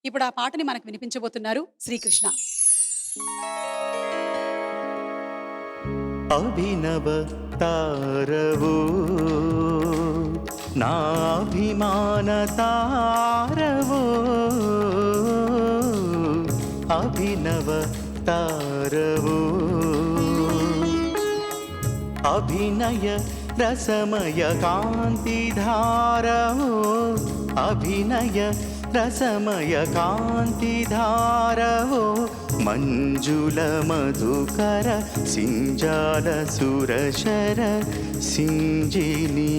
ఇప్పుడు ఆ పాటని మనకు వినిపించబోతున్నారు శ్రీకృష్ణ. అభినవ తారవో నాభిమాన తారవో, అభినవ తారవో అభినయ రసమయ కాంతి ధారవో, అభినయ రసమయ కాంతి ధారవో, మంజుల మధుకర సింజాల సురశర సింజిని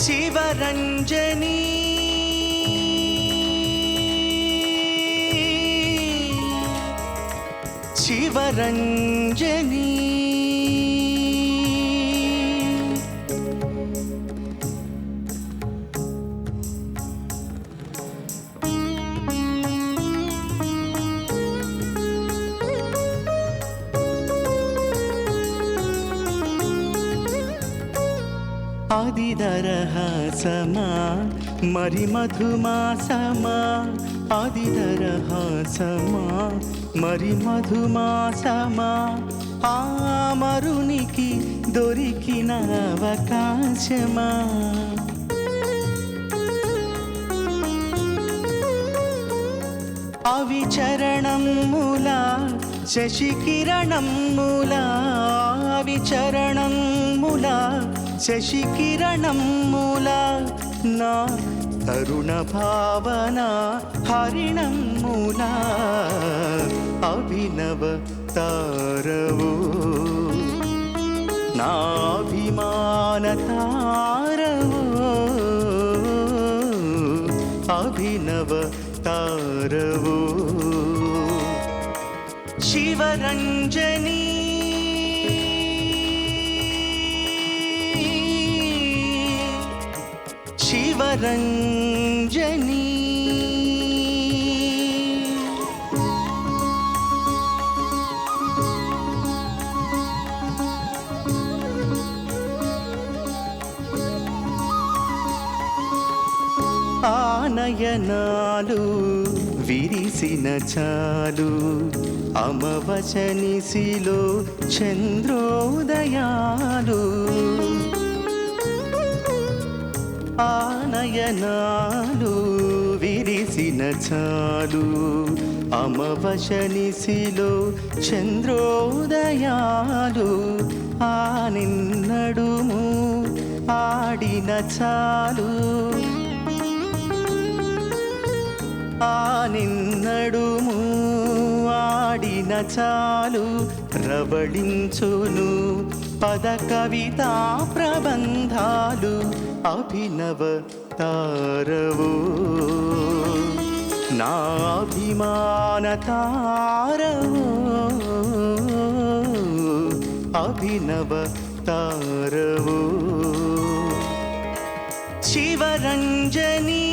శివరంజని శివరంజని. ఆదిదరహాసమా మరి మధుమాసమా, ఆదిదరహాసమా మరి మధుమాసమా, ఆ మరునికి దొరికిన అవకాశమా. అవిచరణం మూలా శశికిరణం మూలా, అవిచరణం మూలా శశికిరణం మూలా, నా తరుణ భావన హరిణం మూలా. అభినవ తారవో నాభిమాన తారవో, అభినవ తారవో శివరంజని శివరంజని. ఆనయనాలు విరిసిన చాలు అమవచనిసిలో చంద్రోదయాలు, ఆనయనాలు విరిసిన చాలు అమవశనిసిలో చంద్రోదయాలు, ఆ నిన్నడుము ఆడిన చాలు, ఆ నిన్నడుము ఆడిన చాలు, ప్రబళించును పద కవితా ప్రబంధాలు. అభినవ తారవో నాభిమాన తారవో, అభినవ తారవో శివరంజని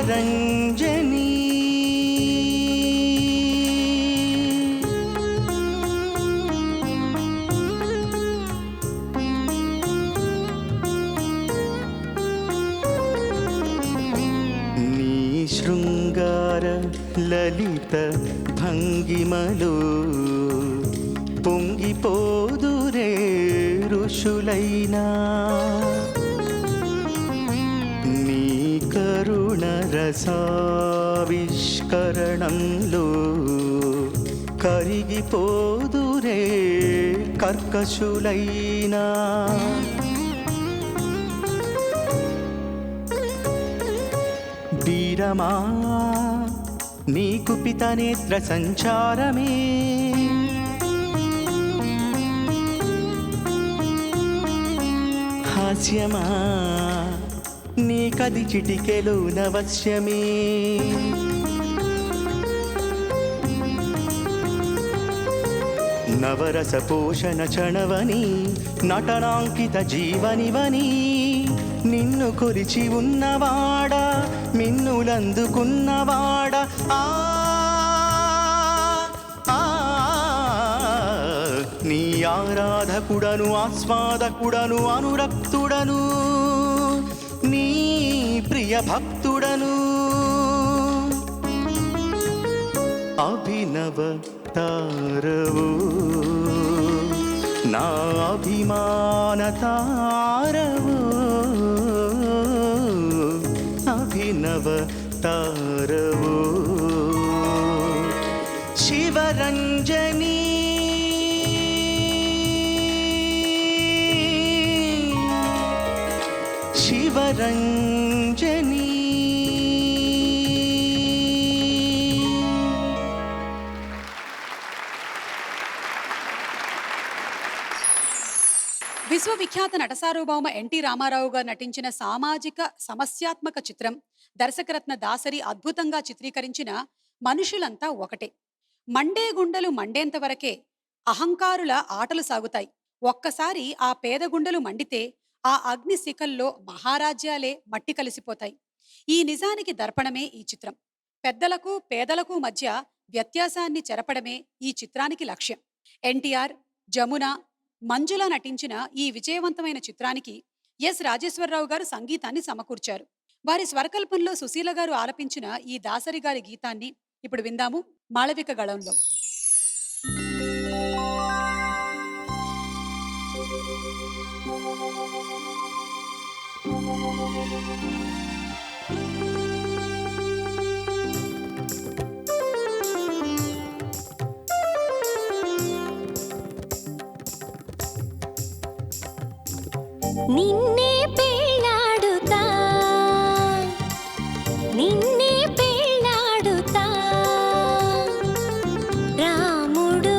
శివరంజని నీ శృంగార లలిత భంగిమలో పొంగిపోదురే ఋషులైనా నీ కరుణ రసావిష్కరణంలో కరిగిపోదురే కర్కశులైనా వీరమా నీ కుపిత నేత్ర సంచారమే హాస్యమా నీ కది చిటికెలో నవశ్యమే నవరస పోషణ చణవని నటనాంకిత జీవనివని నిన్ను కొలిచి ఉన్నవాడా మిన్నులందుకున్నవాడా నీ ఆరాధకుడను ఆస్వాదకుడను అనురక్తుడను నీ ప్రియ భక్తుడను అభినవ తారవో నా అభిమాన తారవో అభినవ తారవో శివరంజని శివరంజని విశ్వవిఖ్యాత నటసార్వభౌమ ఎన్టీ రామారావు గారు నటించిన సామాజిక సమస్యాత్మక చిత్రం దర్శకరత్న దాసరి అద్భుతంగా చిత్రీకరించిన మనుషులంతా ఒకటే. మండే గుండెలు మండేంత వరకే అహంకారుల ఆటలు సాగుతాయి. ఒక్కసారి ఆ పేద గుండెలు మండితే ఆ అగ్ని శిఖల్లో మహారాజ్యాలే మట్టి కలిసిపోతాయి. ఈ నిజానికి దర్పణమే ఈ చిత్రం. పెద్దలకు పేదలకు మధ్య వ్యత్యాసాన్ని చెరపడమే ఈ చిత్రానికి లక్ష్యం. ఎన్టీఆర్, జమున, మంజుల నటించిన ఈ విజయవంతమైన చిత్రానికి ఎస్ రాజేశ్వరరావు గారు సంగీతాన్ని సమకూర్చారు. వారి స్వరకల్పంలో సుశీల గారు ఆలపించిన ఈ దాసరి గారి గీతాన్ని ఇప్పుడు విందాము మాళవిక గళంలో. నిన్నే పెళ్ళాడుతా నిన్నే పెళ్ళాడుతా రాముడు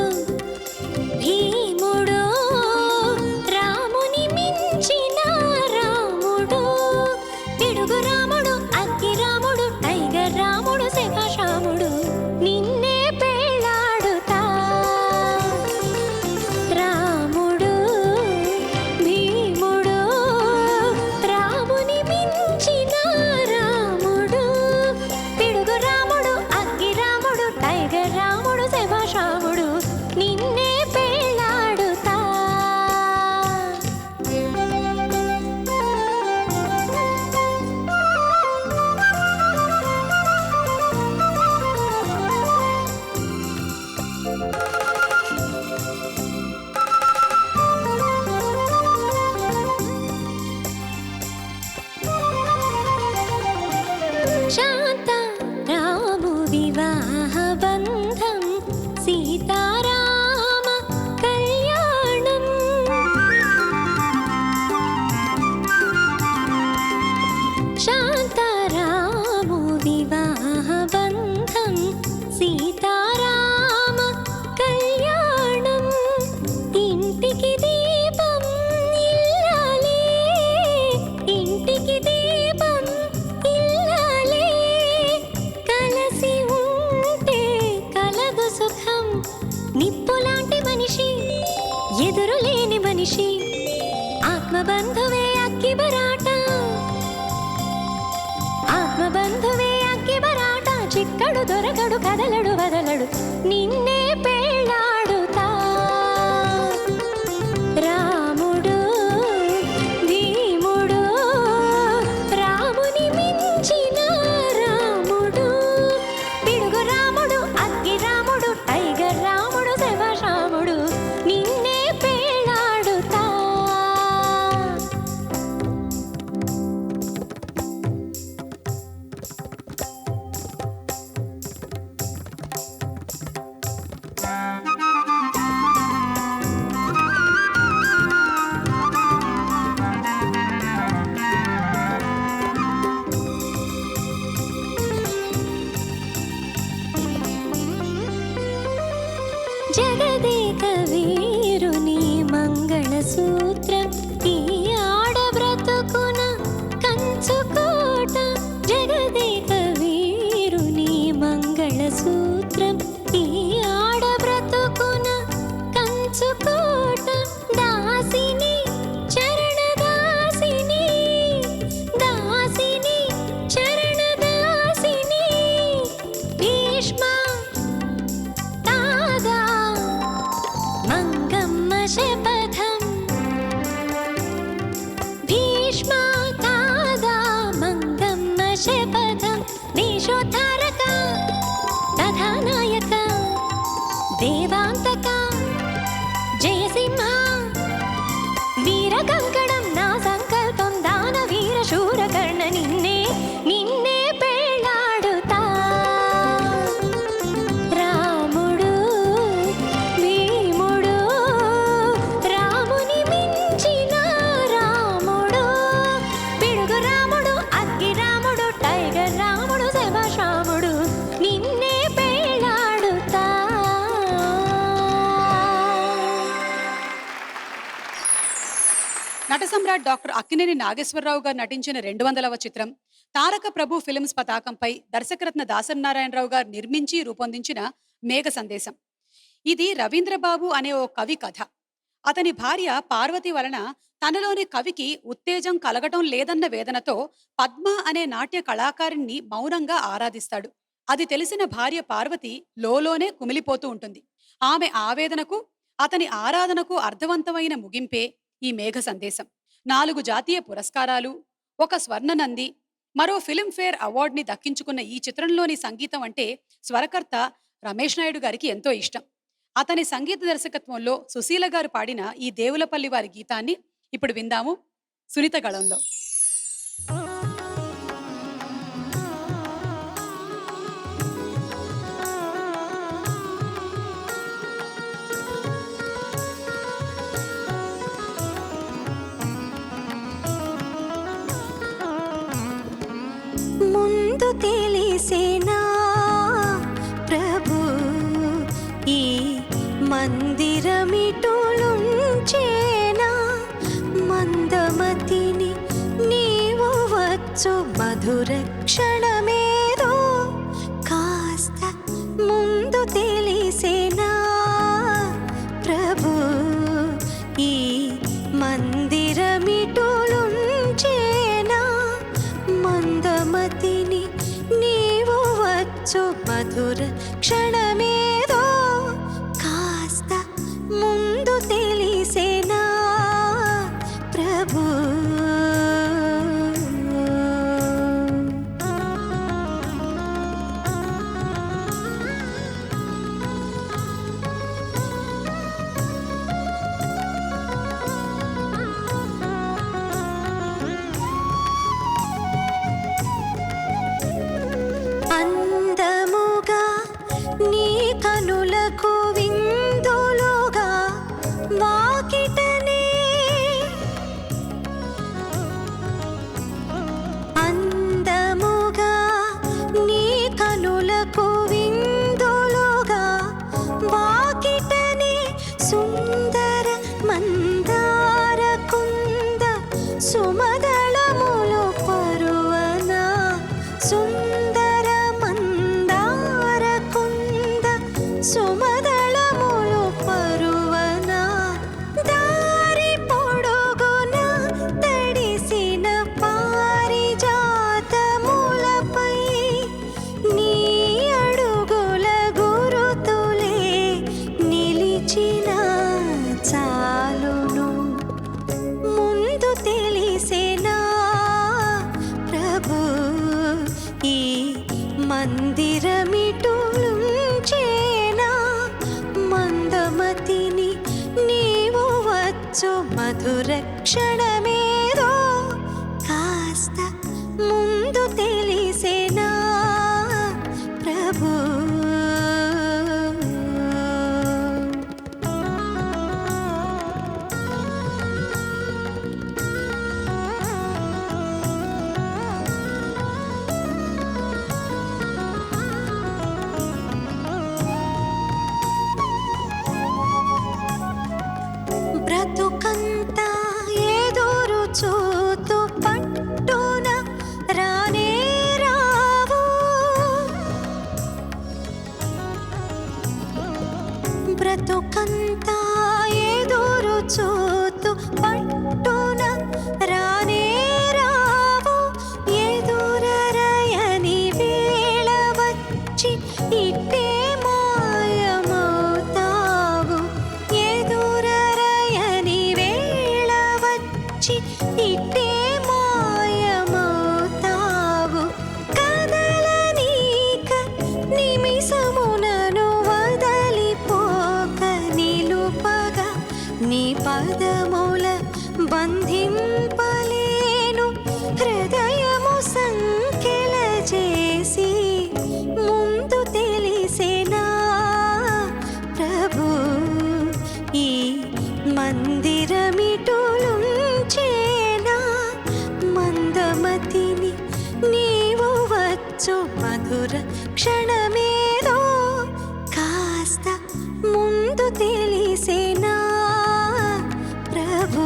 భీముడు రాముని మించిన రాముడు పిడుగు రాముడు అగ్గి రాముడు టైగర్ రాముడు శివశాముడు నిన్నే పెళ్ళాడుతా రాముడు భీముడు రాముని మించిన రాముడు పిడుగు రాముడు అగ్గి రాముడు టైగర్ రాముడు శివశాముడు నిన్నే పెళ్ళాడుతా శాంత రాము వివాహ బంధం సీతారామ కళ్యాణం శాంత రాము వివాహ బంధం సీతారామ కళ్యాణం ఇంటికి దీపం ఇల్లాలే ఇంటికి దీపం ఇల్లాలే కలసి ఉంటే కలదు సుఖం నిప్పులాంటి మనిషి ఎదురులేని మనిషి ఆత్మబంధువే అక్కి బరాట ఆత్మబంధువే చిక్కి బరాట చిక్కడు దొరకడు కదలడు వదలడు నిన్నే పెళ్ళాడుతా రాముడు భీముడు రాముని మించిన రాముడు పిడుగు రాముడు అగ్గి రాముడు టైగర్ రాముడు శివరాముడు నిన్నే పెళ్ళాడుతా జగదేక వీరుని మంగళసూత్రం ఈ ఆడబ్రతుకున కంచుకోట జగదేక వీరుని మంగళసూత్రం ఈ ఆడబ్రతుకున కంచుకోట దాసిని చరణదాసిని దాసిని చరణదాసిని భీష్మ తాగా మంగమ్మ శపథం భీష్మ తాగా మంగమ్మ శపథం దేశోద్ధారక కథానాయక దేవాంతక జయసింహ వీర కంకణం నా సంకల్పం దాన వీర శూరకర్ణ నిన్నే నిన్నే పెళ్ళాడుతా రాముడు భీముడు రాముని మించిన రాముడు పిడుగు రాముడు అగ్గి రాముడు టైగర్ రాముడు శివరాముడు నిన్నే పెళ్ళాడుతా నట సమ్రాట్ డాక్టర్ అక్కినేని నాగేశ్వరరావు గారు నటించిన 200వ చిత్రం తారక ప్రభు ఫిల్మ్స్ పతాకంపై దర్శకరత్న దాసనారాయణరావు గారు నిర్మించి రూపొందించిన మేఘ సందేశం. ఇది రవీంద్రబాబు అనే ఓ కవి కథ. అతని భార్య పార్వతి వలన తనలోని కవికి ఉత్తేజం కలగటం లేదన్న వేదనతో పద్మ అనే నాట్య కళాకారిణ్ణి మౌనంగా ఆరాధిస్తాడు. అది తెలిసిన భార్య పార్వతి లోలోనే కుమిలిపోతూ ఉంటుంది. ఆమె ఆవేదనకు అతని ఆరాధనకు అర్థవంతమైన ముగింపే ఈ మేఘ సందేశం. 4 జాతీయ పురస్కారాలు, 1 స్వర్ణనంది, మరో ఫిల్మ్ఫేర్ అవార్డుని దక్కించుకున్న ఈ చిత్రంలోని సంగీతం అంటే స్వరకర్త రమేష్ నాయుడు గారికి ఎంతో ఇష్టం. అతని సంగీత దర్శకత్వంలో సుశీల గారు పాడిన ఈ దేవులపల్లి వారి గీతాన్ని ఇప్పుడు విందాము సునీత గళంలో. ముందు తెలిసేనా ప్రభు ఈ మందిరమిటులుంచేనా మందమతిని నీవు వచ్చు మధుర క్షణమేదో కాస్త ముందు తెలిసేనా ప్రభు ఈ మందిరమిటులుంచేనా మందమతిని నీవు వచ్చు మధుర క్షణమేదో కాస్త ముందు తెలిసేనా ప్రభు అందముగా నీ కనులకు విందులుగా వాకిటనే అందముగా నీ కనులకు విందులుగా వాకిటనే సుందర మందార కుంద సుమదళములు పరువన సుందర మందార కుంద సుమదళములు పరువన దారి పొడుగున తడిసిన పారిజాతములపై మందిరమిటులుంచేనా మందమతిని నీవు వచ్చు మధుర క్షణమేదో కాస్త ముందు తెలిసేనా ప్రభు. బ్రతుకంతా ఎదురు చూతూ పట్టున రానే రావు బ్రతుకంతా ఎదురు చూతూ పట్టున రానే రావు ఎదురరయని వేళ వచ్చి ఇట్టే మాయమవుతావు ఎదురరయని వేళ వచ్చి ఇట్టే మాయమవుతావు కదలనీక నిమిషమునను వదలిపోక నిలుపగా నీ పదముల బంధింపలేను హృదయము సంఖ్యల చేసి ముందు తెలిసేనా ప్రభు. ఈ మందిరమిటులుంచేనా మందమతిని నీవు వచ్చు మధుర క్షణమేదో కాస్త ముందు తెలిసేనా ప్రభు.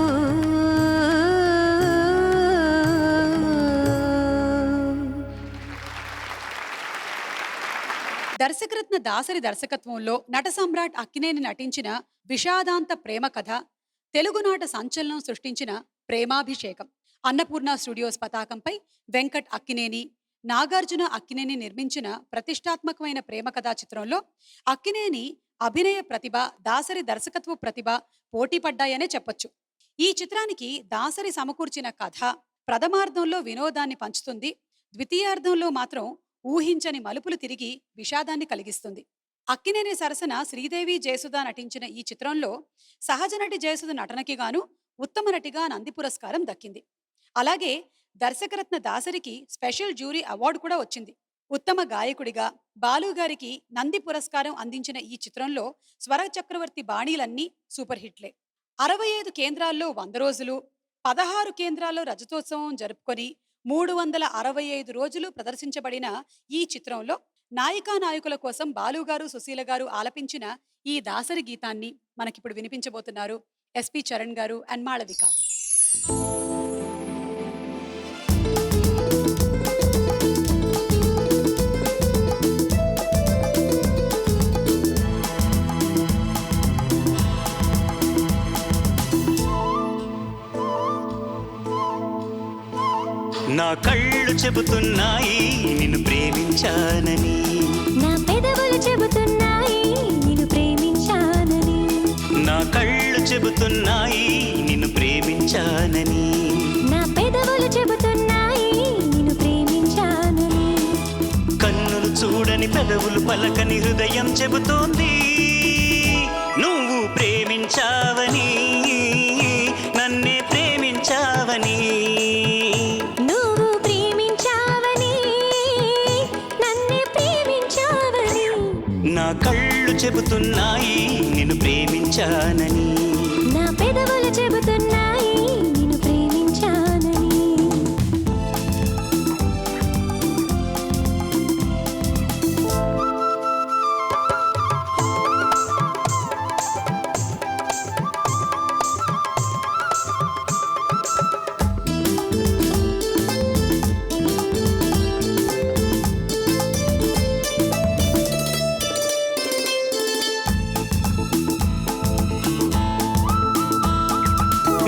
దర్శకరత్న దాసరి దర్శకత్వంలో నట సమ్రాట్ అక్కినేని నటించిన విషాదాంత ప్రేమ కథ తెలుగునాట సంచలనం సృష్టించిన ప్రేమాభిషేకం. అన్నపూర్ణ స్టూడియోస్ పతాకంపై వెంకట్ అక్కినేని, నాగార్జున అక్కినేని నిర్మించిన ప్రతిష్టాత్మకమైన ప్రేమ కథా చిత్రంలో అక్కినేని అభినయ ప్రతిభ, దాసరి దర్శకత్వ ప్రతిభ పోటీ పడ్డాయనే చెప్పొచ్చు. ఈ చిత్రానికి దాసరి సమకూర్చిన కథ ప్రథమార్థంలో వినోదాన్ని పంచుతుంది, ద్వితీయార్థంలో మాత్రం ఊహించని మలుపులు తిరిగి విషాదాన్ని కలిగిస్తుంది. అక్కినేని సరసన శ్రీదేవి జయసుధ నటించిన ఈ చిత్రంలో సహజ నటి జయసుధ నటనకి గాను ఉత్తమ నటిగా నంది పురస్కారం దక్కింది. అలాగే దర్శకరత్న దాసరికి స్పెషల్ జ్యూరీ అవార్డు కూడా వచ్చింది. ఉత్తమ గాయకుడిగా బాలు గారికి నంది పురస్కారం అందించిన ఈ చిత్రంలో స్వర చక్రవర్తి బాణీలన్నీ సూపర్ హిట్లే. 65 కేంద్రాల్లో 100 రోజులు, 16 కేంద్రాల్లో రజతోత్సవం జరుపుకొని 365 రోజులు ప్రదర్శించబడిన ఈ చిత్రంలో నాయికా నాయకుల కోసం బాలుగారు, సుశీల గారు ఆలపించిన ఈ దాసరి గీతాన్ని మనకిప్పుడు వినిపించబోతున్నారు ఎస్పి చరణ్ గారు అండ్ మాళవిక. నా కళ్ళు చెబుతున్నాయి నిన్ను ప్రేమించానని, నా పెదవులు చెబుతున్నాయి నిన్ను ప్రేమించానని, నా కళ్ళు చెబుతున్నాయి నిన్ను ప్రేమించానని, నా పెదవులు చెబుతున్నాయి నిన్ను ప్రేమించానని, కన్నులు చూడని పెదవులు పలకని హృదయం చెబుతోంది నువ్వు ప్రేమించావని, నన్నే ప్రేమించావని. నువ్వు ప్రేమించావని నన్నే ప్రేమించావని, నా కళ్ళు చెబుతున్నాయి నిన్ను ప్రేమించానని, నా పెదవులు చెబుతున్నాయి నిన్ను ప్రేమించానని.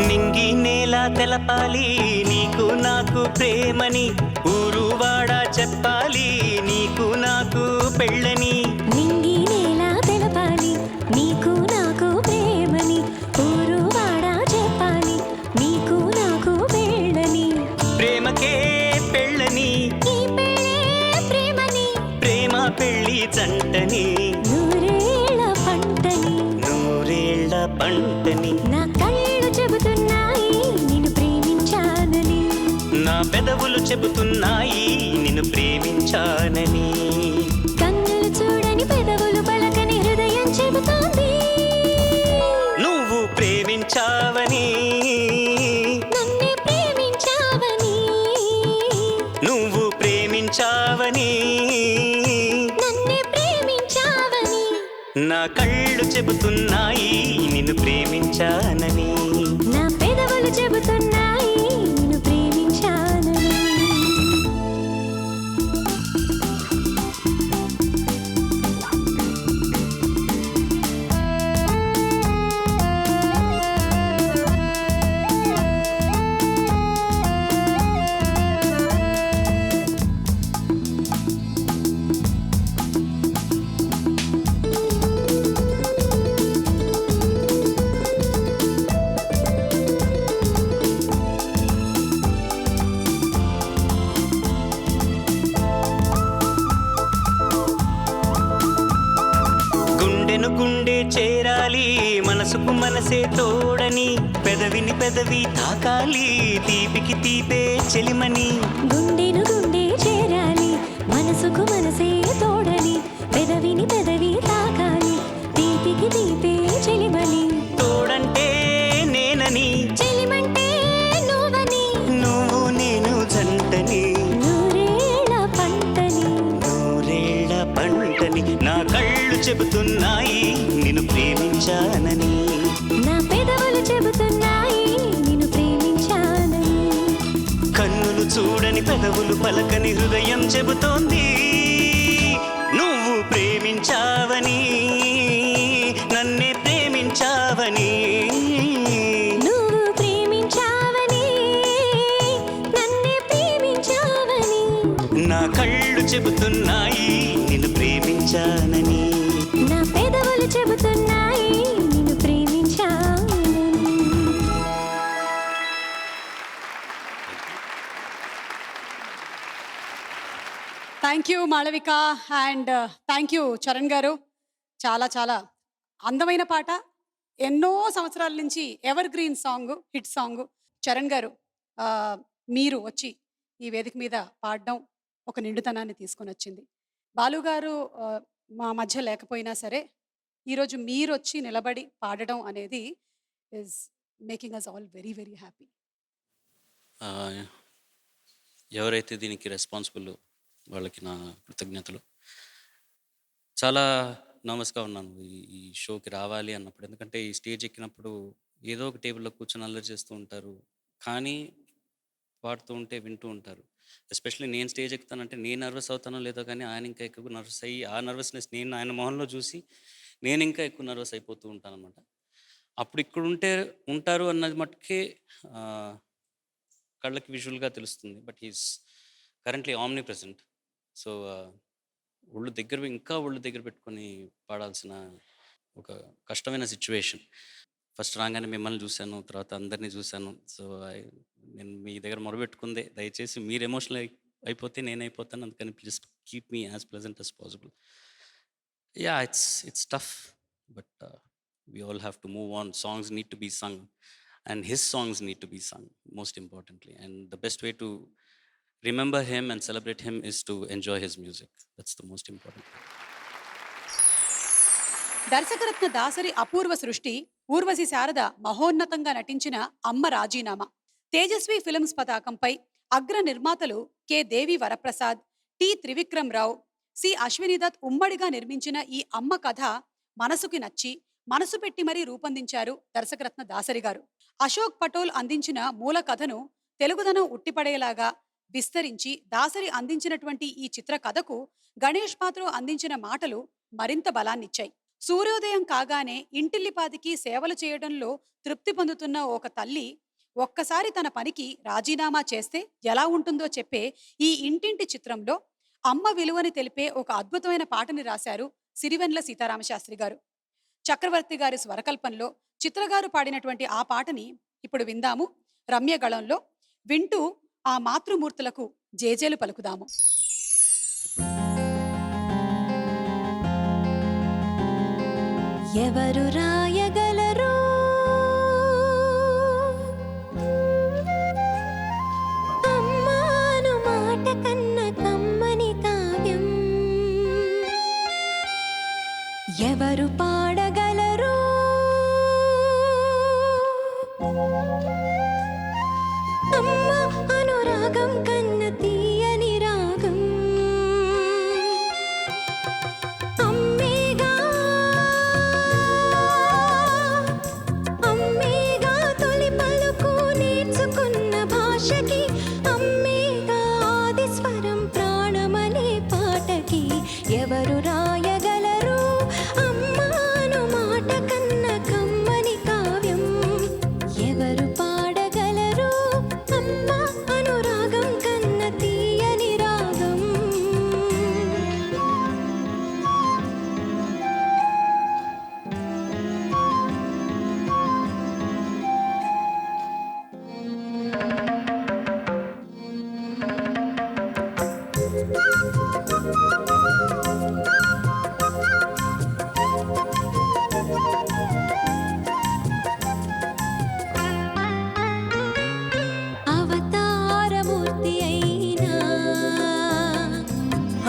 నింగి నేల తెలపాలి నీకు నాకు ప్రేమని, ఊరువాడ చెప్పాలి నీకు నాకు పెళ్ళని. నింగి నేల తెలపాలి నీకు నాకు ప్రేమని, ఊరు వాడ చెప్పాలి నీకు నాకు పెళ్ళని. ప్రేమకే పెళ్ళని, ఈ పెళ్ళే ప్రేమని, పెళ్లి జంటని నూరేళ్ల పంటని నూరేళ్ల పంటని నా కళ్ళు చెబుతున్నాయి నిన్ను ప్రేమించానని నా పెదవులు చెబుతున్నాయి నిన్ను ప్రేమించానని కన్నులు చూడని పెదవులు పలకని హృదయం చెబుతోంది నువ్వు ప్రేమించావని నన్నే ప్రేమించావని నువ్వు ప్రేమించావని నన్నే ప్రేమించావని నా కళ్ళు చెబుతున్నాయి నిన్ను ప్రేమించానని నా పెదవులు చెబుతున్నాయి నిన్ను ప్రేమించానని గుండెను గుండె చేరాలి మనసుకు మనసే తోడని పెదవిని పెదవి తాకాలి తీపికి తీపే చెలిమని గుండెను గుండె చేరాలి మనసుకు మనసే తోడని పెదవిని పెదవి తాకాలి తీపికి తీపే చెలిమని తోడంటే నేనని చెలిమంటే నువ్వని నువ్వు నేను జంటని నూరేళ్ల పంటని నూరేళ్ల పంటని నా కళ్ళు చెబుతున్నాయి నిన్ను ప్రేమించానని నా పెదవులు చెబుతున్నాయి నిన్ను ప్రేమించానని కన్నులు చూడని పెదవులు పలకని హృదయం చెబుతోంది నువ్వు ప్రేమించావని నన్నే ప్రేమించావని నువ్వు ప్రేమించావని నన్నే ప్రేమించావని నా కళ్ళు చెబుతున్నాయి నిన్ను ప్రేమించానని నా పెదవులు చెబుతున్నాయి నిన్ను ప్రేమించానని thank you Malavika and thank you Charan garu. చాలా చాలా అందమైన పాట, ఎన్నో సంవత్సరాల నుంచి evergreen song, hit song. Charan garu, మీరు వచ్చి ఈ వేదిక మీద పాడడం ఒక నిండుతనాన్ని తీసుకొని వచ్చింది. బాలు గారు మా మధ్య లేకపోయినా సరే ఈరోజు మీరు వచ్చి నిలబడి పాడడం అనేది is making us all very very happy. ఆ, ఎవరైతే దీనికి రెస్పాన్సిబుల్ వాళ్ళకి నా కృతజ్ఞతలు. చాలా నర్వస్గా ఉన్నాను ఈ షోకి రావాలి అన్నప్పుడు, ఎందుకంటే ఈ స్టేజ్ ఎక్కినప్పుడు ఏదో ఒక టేబుల్లో కూర్చొని అల్లరి చేస్తూ ఉంటారు, కానీ పాడుతూ ఉంటే వింటూ ఉంటారు. ఎస్పెషల్లీ నేను స్టేజ్ ఎక్కుతానంటే నేను నర్వస్ అవుతానో లేదో, కానీ ఆయన ఇంకా ఎక్కువ నర్వస్ అయ్యి ఆ నర్వస్నెస్ నేను ఆయన మొహంలో చూసి నేను ఇంకా ఎక్కువ నర్వస్ అయిపోతూ ఉంటాను అనమాట. అప్పుడు ఇక్కడ ఉంటారు అన్నది మట్టుకే కళ్ళకి విజువల్గా తెలుస్తుంది, but he's currently omni present. So ఒళ్ళు దగ్గర పెట్టుకొని పాడాల్సిన ఒక కష్టమైన సిచ్యువేషన్. ఫస్ట్ రాగానే మిమ్మల్ని చూశాను, తర్వాత అందరినీ చూశాను. సో నేను మీ దగ్గర మొరబెట్టుకుందే, దయచేసి మీరు ఎమోషనల్ అయిపోతే నేను అయిపోతాను, అందుకని please keep me as pleasant as possible. Yeah, it's tough, but we all have to move on. Songs need to be sung, and his songs need to be sung, most importantly. And the best way to remember him and celebrate him is to enjoy his music. That's the most important. Darshakaratna Dasari అపూర్వ సృష్టి ఊర్వశి శారద మహోన్నతంగా నటించిన అమ్మ రాజీనామా. తేజస్వి ఫిల్మ్స్ పతాకంపై అగ్ర నిర్మాతలు కె దేవి వరప్రసాద్, టి త్రివిక్రమ్ రావు, సి అశ్వినిదత్ ఉమ్మడిగా నిర్మించిన ఈ అమ్మ కథ మనసుకి నచ్చి మనసు పెట్టి మరీ రూపొందించారు దర్శకరత్న దాసరి గారు. అశోక్ పటోల్ అందించిన మూల కథను తెలుగుదనం ఉట్టిపడేలాగా విస్తరించి దాసరి అందించినటువంటి ఈ చిత్ర కథకు గణేష్ పాత్ర అందించిన మాటలు మరింత బలాన్నిచ్చాయి. సూర్యోదయం కాగానే ఇంటిల్లిపాదికి సేవలు చేయడంలో తృప్తి పొందుతున్న ఒక తల్లి ఒక్కసారి తన పనికి రాజీనామా చేస్తే ఎలా ఉంటుందో చెప్పే ఈ ఇంటింటి చిత్రంలో అమ్మ విలువని తెలిపే ఒక అద్భుతమైన పాటని రాశారు సిరివెన్ల సీతారామశాస్త్రి గారు. చక్రవర్తి గారి స్వరకల్పనలో చిత్రగారు పాడినటువంటి ఆ పాటని ఇప్పుడు విందాము రమ్య గళంలో. వింటూ ఆ మాతృమూర్తులకు జేజేలు పలుకుదాము. ఎవరు రాయగలరు అమ్మాను మాట కన్న కమ్మని కావ్యం ఎవరు పాడగలరు అమ్మ అనురాగం కన్న తీయని రాగం అమ్మేగా అమ్మేగా తొలి పలుకు నేర్చుకున్న భాషకి అమ్మేగా ఆది స్వరం ప్రాణమనే పాటకి ఎవరు రాయగలరు అమ్మాను మాట కన్న కమ్మని కావ్యం ఎవరు పాడగలరు అమ్మ అనురాగం కన్న తీయని రాగం అవతారమూర్తి అయినా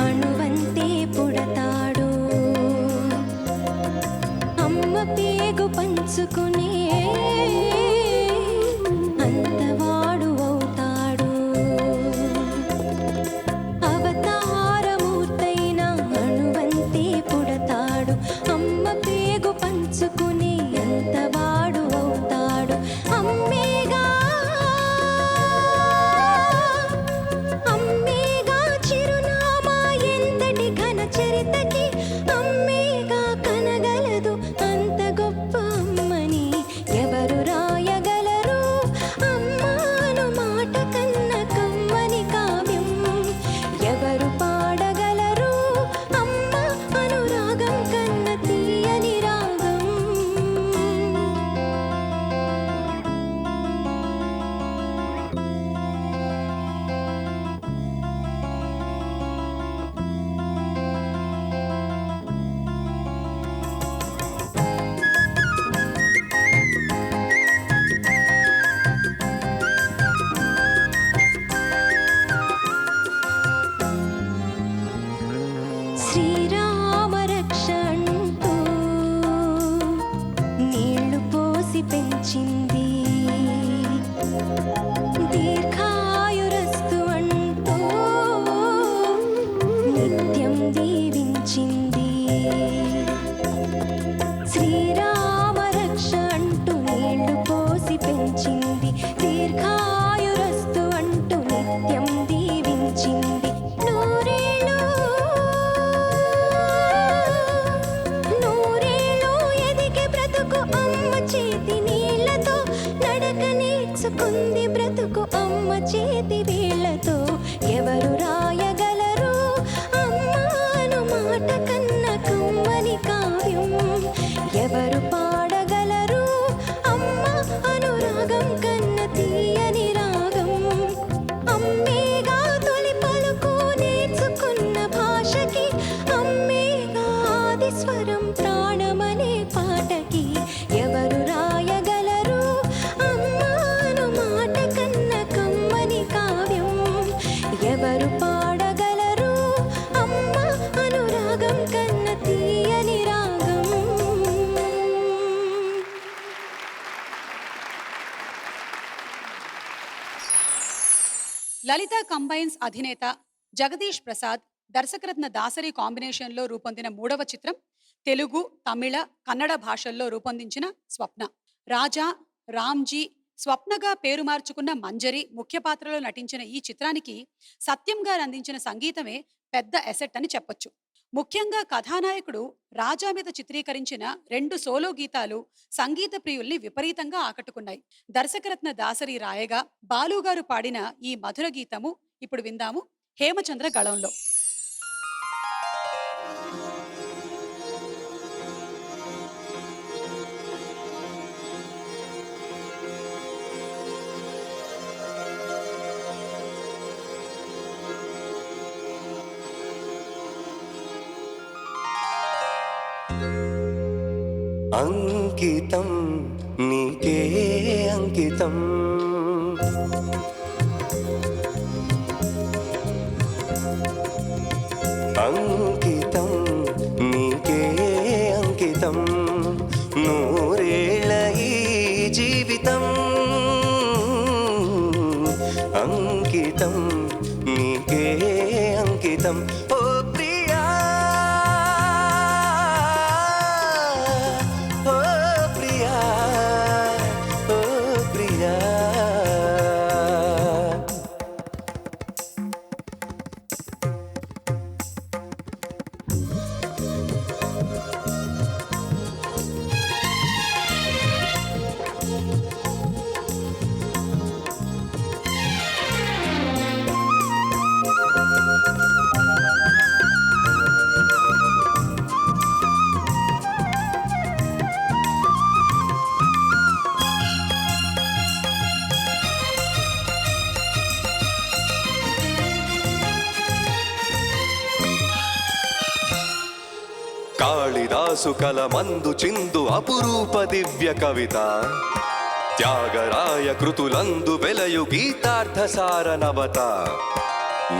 అణువంతే పుడతాడు అమ్మ పేగు పంచుకునే అంతవాడు అవుతాడు అవతారమూర్తైన అణువంతే పుడతాడు అమ్మ పేగు పంచుకునే అంతవాడు అవుతాడు అమ్మేగా అమ్మేగా చిరునామా ఎంతటి ఘన చరితకి అమ్మేగా కనగలదు అంత గొప్ప అమ్మని ఎవరు రాయగలరు అమ్మాను మాట కన్న కమ్మని కావ్యం ఎవరు పాడగలరు అమ్మ అనురాగం కన్న తీయని రాగం శ్రీరామ రక్ష అంటూ నీళ్లు పోసి పెంచింది దీర్ఘాయురస్తు అంటూ నిత్యం దీవించింది శ్రీరామ రక్ష అంటూ నీళ్లు పోసి పెంచింది దీర్ఘాయురస్తు అంటూ నిత్యం దీవించింది నూరేళ్ళు ఎదిగే బ్రతుకు అమ్మ చేతి నీళ్లతో నడక నేర్చుకుంది బ్రతుకు అమ్మ చేతి వేళ్లతో ఎవరు రాయగలరు అమ్మాను మాట కన్న కమ్మని కావ్యం ఎవరు పాడగలరు అమ్మ అనురాగం కన్న తీయని రాగం అమ్మేగా తొలి పలుకు నేర్చుకున్న భాషకి అమ్మేగా ఆది స్వరం ప్రాణమనే పాటకి ఎవరు రాయగలరు అమ్మాను మాట కన్న కమ్మని కావ్యం ఎవరు పాడగలరు అమ్మ అనురాగం కన్న తీయని రాగం లలిత కంబైన్స్ అధినేత జగదీష్ ప్రసాద్ దర్శకరత్న దాసరి కాంబినేషన్లో రూపొందిన 3వ చిత్రం తెలుగు తమిళ కన్నడ భాషల్లో రూపొందించిన స్వప్న రాజా రామ్జీ స్వప్నగా పేరు మార్చుకున్న మంజరి ముఖ్య పాత్రలో నటించిన ఈ చిత్రానికి సత్యం గారు అందించిన సంగీతమే పెద్ద ఎసెట్ అని చెప్పొచ్చు ముఖ్యంగా కథానాయకుడు రాజా మీద చిత్రీకరించిన 2 సోలో గీతాలు సంగీత ప్రియుల్ని విపరీతంగా ఆకట్టుకున్నాయి దర్శకరత్న దాసరి రాయగా బాలుగారు పాడిన ఈ మధుర గీతము ఇప్పుడు విందాము హేమచంద్ర గళంలో. అంకితం నీకే అంకితం అంకితం నీకే అంకితం నూరేళ్ళ ఈ జీవితం అంకితం నీకే అంకితం ఓ ప్రియా ఓ ప్రియా ఓ ప్రియా కాళిదాసు కలమందు చిందు అపురూప దివ్య కవిత త్యాగరాయ కృతులందు వెలయు గీతార్థసార నవత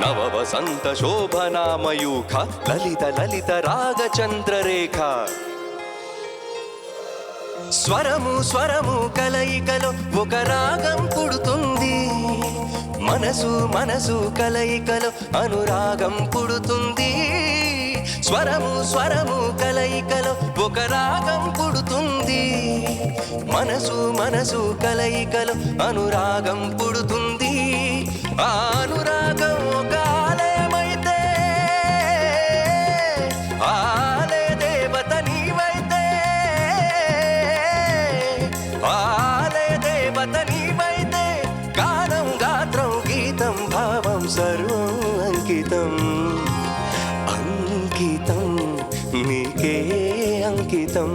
నవ వసంత శోభనామయూఖ లలిత లలిత రాగచంద్రరేఖ స్వరము స్వరము కలయికలో ఒక రాగం పుడుతుంది మనసు మనసు కలయికలో అనురాగం పుడుతుంది స్వరము స్వరము కలయికలో ఒక రాగం పుడుతుంది మనసు మనసు కలయికలో అనురాగం పుడుతుంది ఆ అనురాగం ఒక ఆలయమైతే ఆలయ దేవత నీవైతే ఆలయ దేవత నీవైతే గానం గాత్రం గీతం భావం సర్వం అంకితం అంకితం నీకే అంకితం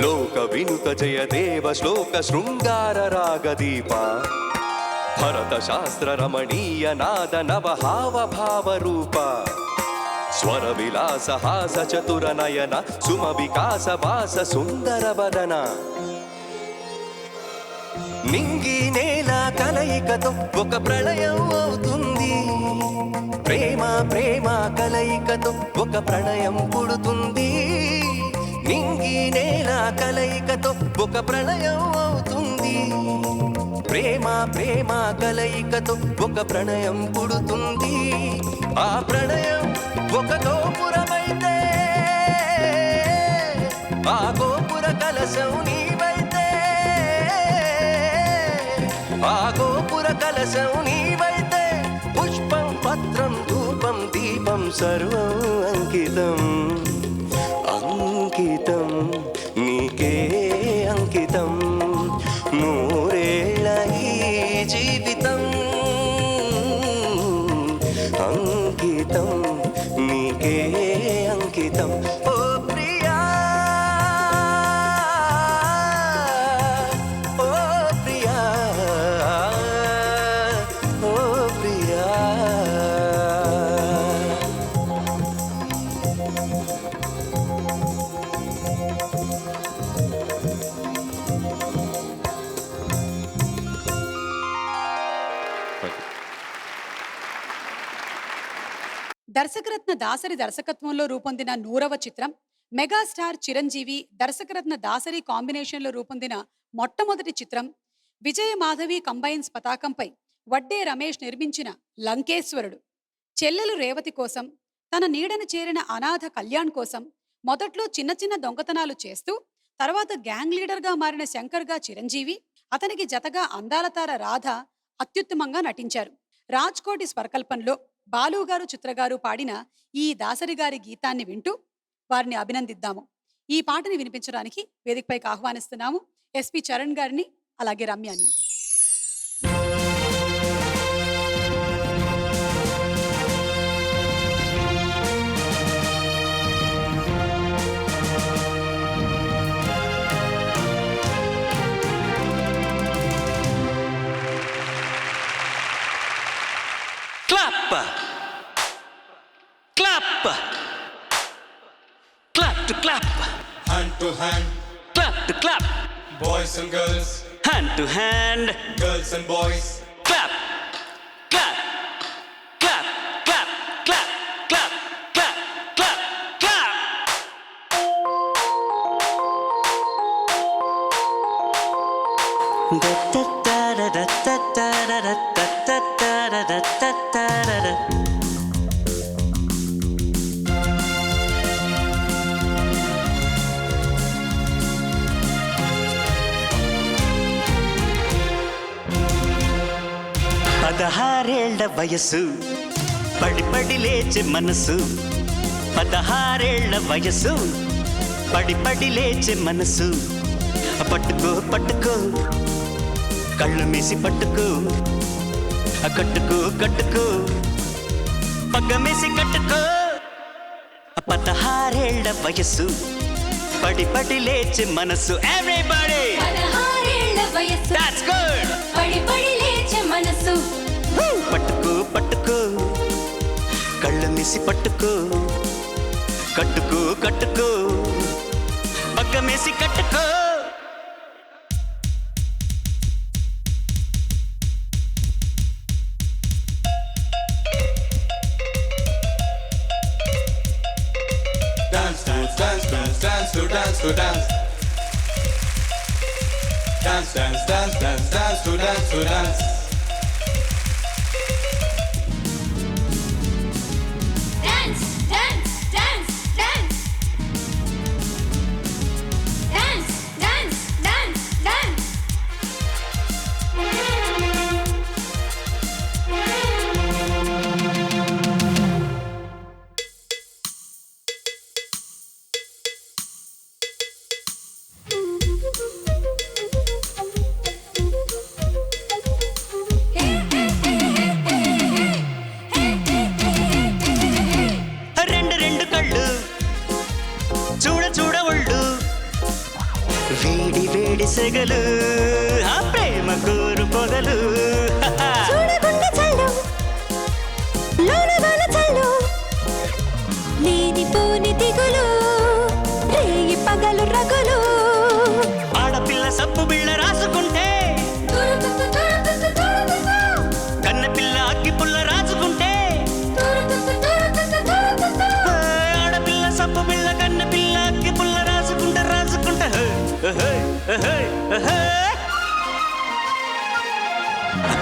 లోక వినుత జయ దేవ శ్లోక శృంగార రాగదీప భరత శాస్త్ర రమణీయ నాద నవ హావ భావ రూప స్వర విలాస హాస చతుర నయన సుమ వికాస వాస సుందర వదన నింగి నేల కలయికతో ఒక ప్రళయం అవుతుంది ప్రేమ ప్రేమ కలయికతో ఒక ప్రణయం పుడుతుంది నింగి నేల కలయికతో ఒక ప్రళయం అవుతుంది ప్రేమ ప్రేమ కలయికతో ఒక ప్రణయం పుడుతుంది ఆ ప్రణయం ఒక గోపురమైతే ఆ గోపుర కలశం నీవైతే ఆ గోపుర కలశం నీవైతే పుష్పం పత్రం ధూపం దీపం సర్వం అంకితం అంకితం నీకే అంకితం నూరేళ్ళ ఈ జీవితం అంకితం నీకే అంకితం ఓ ప్రియా ఓ ప్రియా ఓ ప్రియా దర్శకరత్న దాసరి దర్శకత్వంలో రూపొందిన 100వ చిత్రం, మెగాస్టార్ చిరంజీవి దర్శకరత్న దాసరి కాంబినేషన్లో రూపొందిన మొట్టమొదటి చిత్రం, విజయ మాధవి కంబైన్స్ పతాకంపై వడ్డే రమేష్ నిర్మించిన లంకేశ్వరుడు. చెల్లెలు రేవతి కోసం, తన నీడను చేరిన అనాథ కళ్యాణ్ కోసం మొదట్లో చిన్న చిన్న దొంగతనాలు చేస్తూ తర్వాత గ్యాంగ్ లీడర్గా మారిన శంకర్గా చిరంజీవి, అతనికి జతగా అందాల తార రాధ అత్యుత్తమంగా నటించారు. రాజ్కోటి స్వరకల్పంలో బాలు గారు, చిత్ర గారు పాడిన ఈ దాసరి గారి గీతాన్ని వింటూ వారిని అభినందిద్దాము. ఈ పాటని వినిపించడానికి వేదికపైకి ఆహ్వానిస్తున్నాము ఎస్పి చరణ్ గారిని, అలాగే రమ్యాని. Clap! Clap! Clap to clap! Hand to hand, Clap to clap! boys and girls, Hand to hand! girls and boys. Clap! Clap! Clap! Clap! Clap! Clap! Clap! Clap! Clap! పదహారేళ్ల వయసు పడి పడి లేచే మనసు, 16 వయసు పడి పడి లేచే మనసు. పట్టుకో పట్టుకో కళ్ళు మీసి పట్టుకో, కట్టుకో కట్టుకో పగ్గమేసి కట్టుకో. 16 వయసు పడి పడి లేచే మనసు. ఎవ్రీబడీ 16 వయసు దట్స్ గుడ్. పడి పడి లేచే మనసు. పట్టుకో పట్టుకో కళ్ళు మీసి పట్టుకో, కట్టుకో కట్టుకో పగ్గమేసి కట్టుకో. Dance to dance, dance, dance to dance to dance. Dance, dance, dance, dance, dance to dance to dance. Dance, dance, dance, dance. Dance, dance, dance, dance. రెండు రెండు కళ్ళు చూడ చూడ ఒళ్ళు, వేడి వేడి సెగలు ఆ ప్రేమ కోరు పొగలు. చూడగుండె చల్లు, లోనగాన చల్లు, లేని పోని దిగులు, రేయి పగలు రగులు. ఆడపిల్ల సబ్బు బిళ్ళ రాసుకుంటే, కన్నెపిల్ల అగ్గి పుల్ల రాసుకుంటే, ఆడపిల్ల సబ్బు బిళ్ళ కన్నెపిల్ల అగ్గి పుల్ల రాసుకుంటే రాసుకుంటే.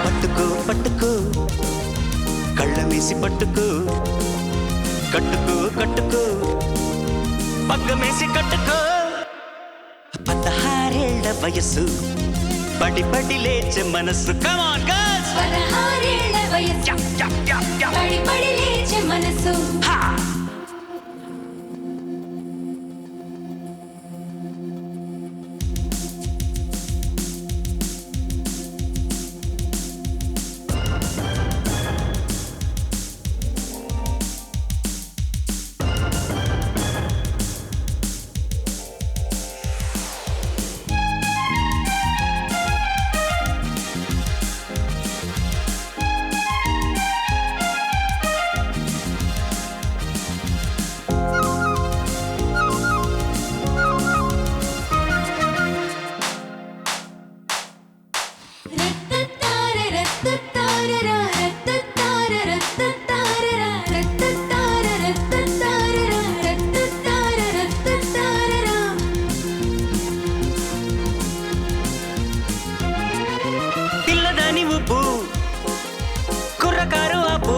పట్టుకో పట్టుకో కళ్ళ మీసి పట్టుకో, కట్టుకో కట్టుకో పగ్గమేసి కట్టుకో. 16 వయసు పడి పడి లేచే మనసు. Come on girls! 16 వయసు పడి పడి లేచే మనసు. Ha! పిల్లదాని ఉప్పు కుర్రకారు ఆపు,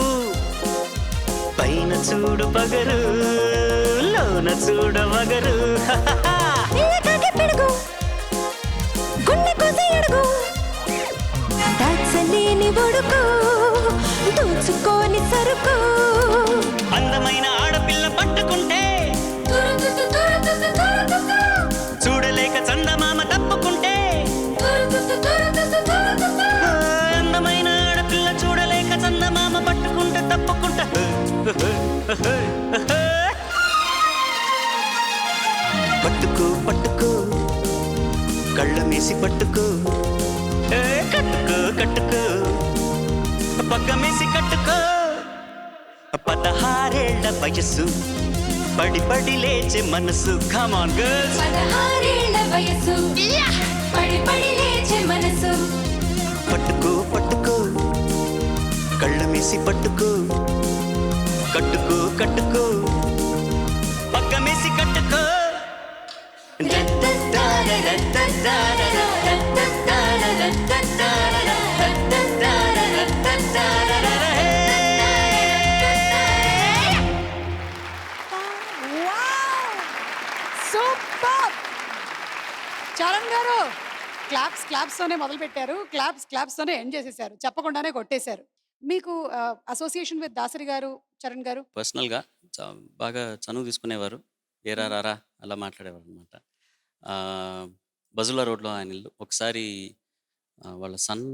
పైన చూడు పగలు లోన చూడవగరు పిల్లకాకి పిడుగు గుండె కోసి అడుగు దాచలేని ఒడుకు దోచుకోని సరుకు అందమైన ఆడపిల్ల పట్టుకుంటే చూడలేక చందమామ తప్పుకుంటే అందమైన ఆడపిల్ల చూడలేక చందమామ పట్టుకుంటే తప్పుకుంటా పట్టుకో పట్టుకో కళ్ళ మేసి పట్టుకో కట్టుకో కట్టుకో పక్క మేసి కట్టుకో 16 ఏళ్ల వయస్సు పడి పడి లేచే మనసు కమ్ ఆన్ గర్ల్స్ 16 ఏళ్ల వయసు పడి పడి లేచే మనసు పట్టుకో పట్టుకో కళ్ళ మేసి పట్టుకో కట్టుకో కట్టుకో పక్క మేసి కట్టుకో సూపర్ చరణ్ గారు క్లాప్స్ తోనే మొదలు పెట్టారు, క్లాప్స్ తోనే ఎండ్ చేసేసారు, చెప్పకుండానే కొట్టేశారు. మీకు అసోసియేషన్ విత్ దాసరి గారు, చరణ్ గారు? పర్సనల్గా బాగా చనువు తీసుకునేవారు, ఏరా రారా అలా మాట్లాడేవారు అనమాట. బజులా రోడ్లో ఆయన ఇల్లు. ఒకసారి వాళ్ళ సన్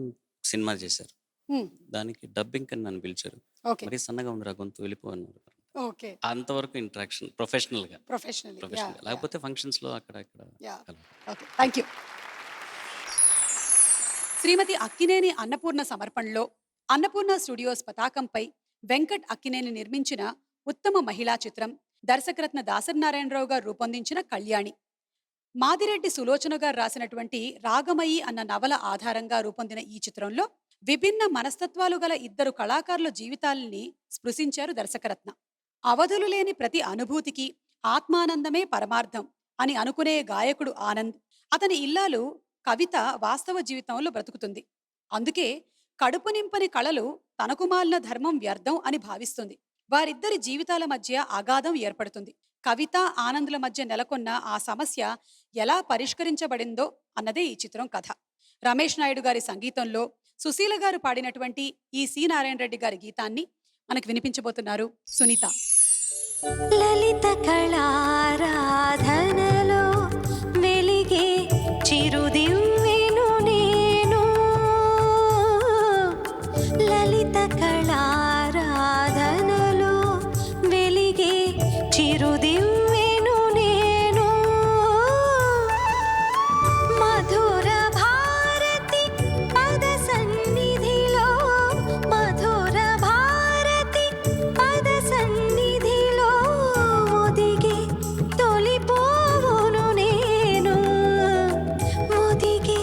సినిమా చేశారు, దానికి డబ్బింగ్ అని నన్ను పిలిచారు. ఓకే మరీ సన్నగా ఉండరా గొంతు వెళ్ళిపో అన్నారు. ఓకే అంతవరకు ఇంటరాక్షన్ ప్రొఫెషనల్గా, ప్రొఫెషనల్ లేకపోతే ఫంక్షన్స్లో అక్కడ ఇక్కడ okay thank you. Shrimati Akkineni Annapurna సమర్పణలో అన్నపూర్ణ స్టూడియోస్ పతాకంపై వెంకట్ అక్కినేని నిర్మించిన ఉత్తమ మహిళా చిత్రం దర్శకరత్న దాసరి నారాయణరావు గారు రూపొందించిన కళ్యాణి. మాదిరెడ్డి సులోచన గారు రాసినటువంటి రాగమయి అన్న నవల ఆధారంగా రూపొందిన ఈ చిత్రంలో విభిన్న మనస్తత్వాలు గల ఇద్దరు కళాకారుల జీవితాలని స్పృశించారు దర్శకరత్న. అవధులు లేని ప్రతి అనుభూతికి ఆత్మానందమే పరమార్థం అని అనుకునే గాయకుడు ఆనంద్, అతని ఇల్లాలు కవిత వాస్తవ జీవితంలో బ్రతుకుతుంది. అందుకే కడుపు నింపని కళలు తనకు మాలిన ధర్మం వ్యర్థం అని భావిస్తుంది. వారిద్దరి జీవితాల మధ్య అగాధం ఏర్పడుతుంది. కవిత ఆనందుల మధ్య నెలకొన్న ఆ సమస్య ఎలా పరిష్కరించబడిందో అన్నదే ఈ చిత్రం కథ. రమేష్ నాయుడు గారి సంగీతంలో సుశీల గారు పాడినటువంటి ఈ సి నారాయణ రెడ్డి గారి గీతాన్ని మనకు వినిపించబోతున్నారు సునీత. లలిత కళారాధనలో వెలిగే చిరుదివ్వెను నేను, లలిత కళారాధనలో వెలిగే చిరుదివ్వెను నేను, మధుర భారతి పద సన్నిధిలో, మధుర భారతి పద సన్నిధిలో ఒదిగే తొలి పోవును నేను, ఒదిగే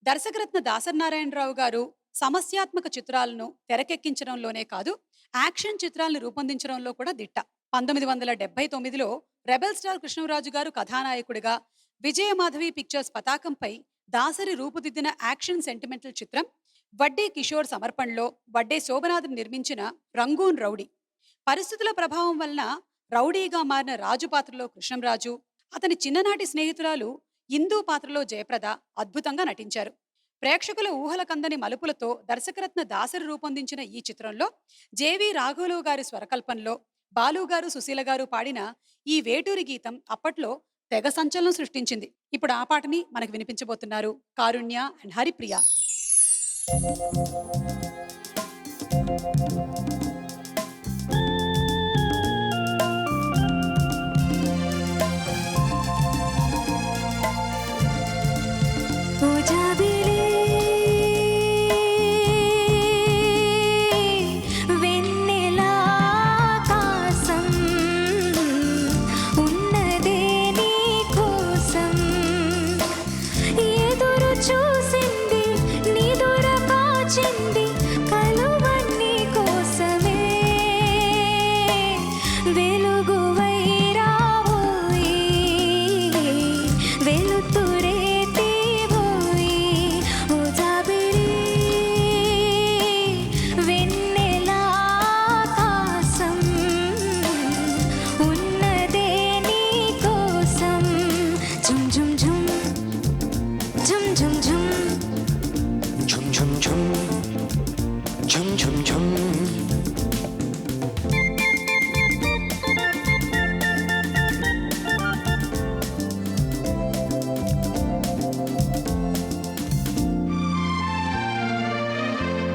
దర్శకరత్న దాసరినారాయణరావు గారు సమస్యాత్మక చిత్రాలను తెరకెక్కించడంలోనే కాదు, యాక్షన్ చిత్రాలను రూపొందించడంలో కూడా దిట్ట. 1979లో రెబెల్ స్టార్ కృష్ణరాజు గారు కథానాయకుడిగా విజయమాధవి పిక్చర్స్ పతాకంపై దాసరి రూపుదిద్దిన యాక్షన్ సెంటిమెంటల్ చిత్రం వడ్డే కిషోర్ సమర్పణలో వడ్డే శోభనాథన్ నిర్మించిన రంగూన్ రౌడీ. పరిస్థితుల ప్రభావం వలన రౌడీగా మారిన రాజు పాత్రలో కృష్ణంరాజు, అతని చిన్ననాటి స్నేహితురాలు ఇందూ పాత్రలో జయప్రద అద్భుతంగా నటించారు. ప్రేక్షకుల ఊహల కందని మలుపులతో దర్శకరత్న దాసరి రూపొందించిన ఈ చిత్రంలో జేవి రాఘవరావు గారి స్వరకల్పనలో బాలు గారు, సుశీల గారు పాడిన ఈ వేటూరి గీతం అప్పట్లో తెగ సంచలనం సృష్టించింది. ఇప్పుడు ఆ పాటని మనకు వినిపించబోతున్నారు కారుణ్య అండ్ హరిప్రియ.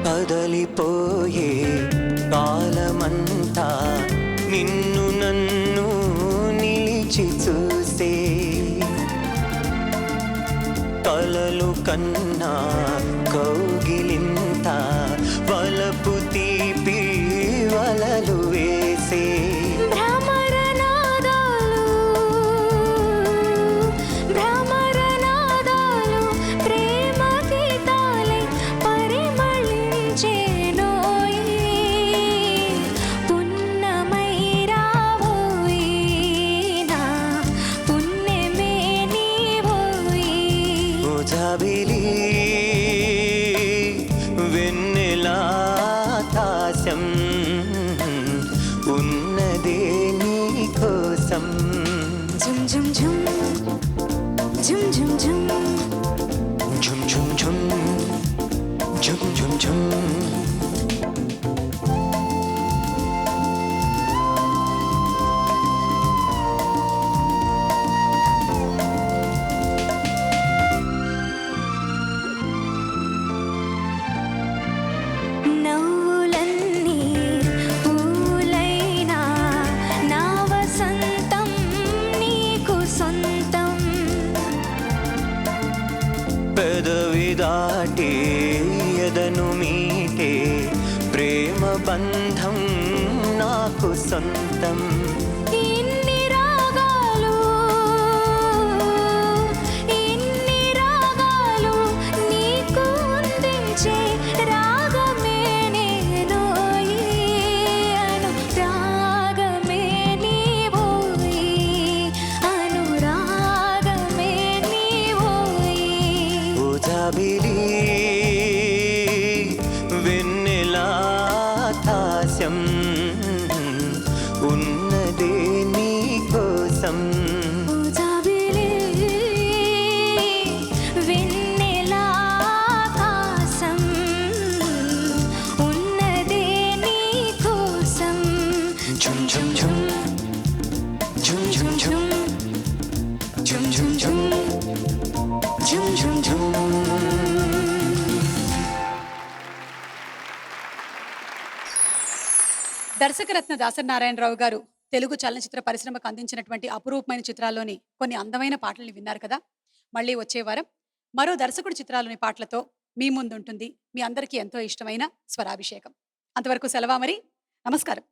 కదలిపోయే కాలమంతా నిన్ను నన్ను నిలిచి చూసే, కలలు కన్నా కౌగిలింత వలపు తీపి వలలు వేసే, వెన్నెలాకాశం ఉన్నదే నీ కోసం. ఝుమ్ ఝుమ్ ఝుమ్ ఝుమ్ ఝుమ్ ఝుమ్ ఝుమ్ ఝుమ్ ఝుమ్ ఝుమ్ ఝుమ్ ఝుమ్. పెదవి దాటి ఎదను మీటే ప్రేమ బంధం నాకు సొంతం. ఇన్ని రాగాలు నీకు అందించే రాగమే నేనోయి, అనురాగమే నీవోయి, అనురాగమే నీవోయి. జాబిలి వెన్నెలాకాశం ఉన్నదే నీ కోసం. జాబిలి వెన్నెలాకాశం ఉన్నదే నీ కోసం. ఝుమ్ ఝుమ్ ఝుమ్ ఝుమ్ ఝుమ్ ఝుమ్ ఝుమ్ ఝుమ్ ఝుమ్ ఝుమ్ ఝుమ్ ఝుమ్. దర్శకరత్న దాసరినారాయణరావు గారు తెలుగు చలనచిత్ర పరిశ్రమకు అందించినటువంటి అపురూపమైన చిత్రాల్లోని కొన్ని అందమైన పాటల్ని విన్నారు కదా. మళ్ళీ వచ్చే వారం మరో దర్శకుడి చిత్రాల్లోని పాటలతో మీ ముందుంటుంది మీ అందరికీ ఎంతో ఇష్టమైన స్వరాభిషేకం. అంతవరకు సెలవా మరి. నమస్కారం.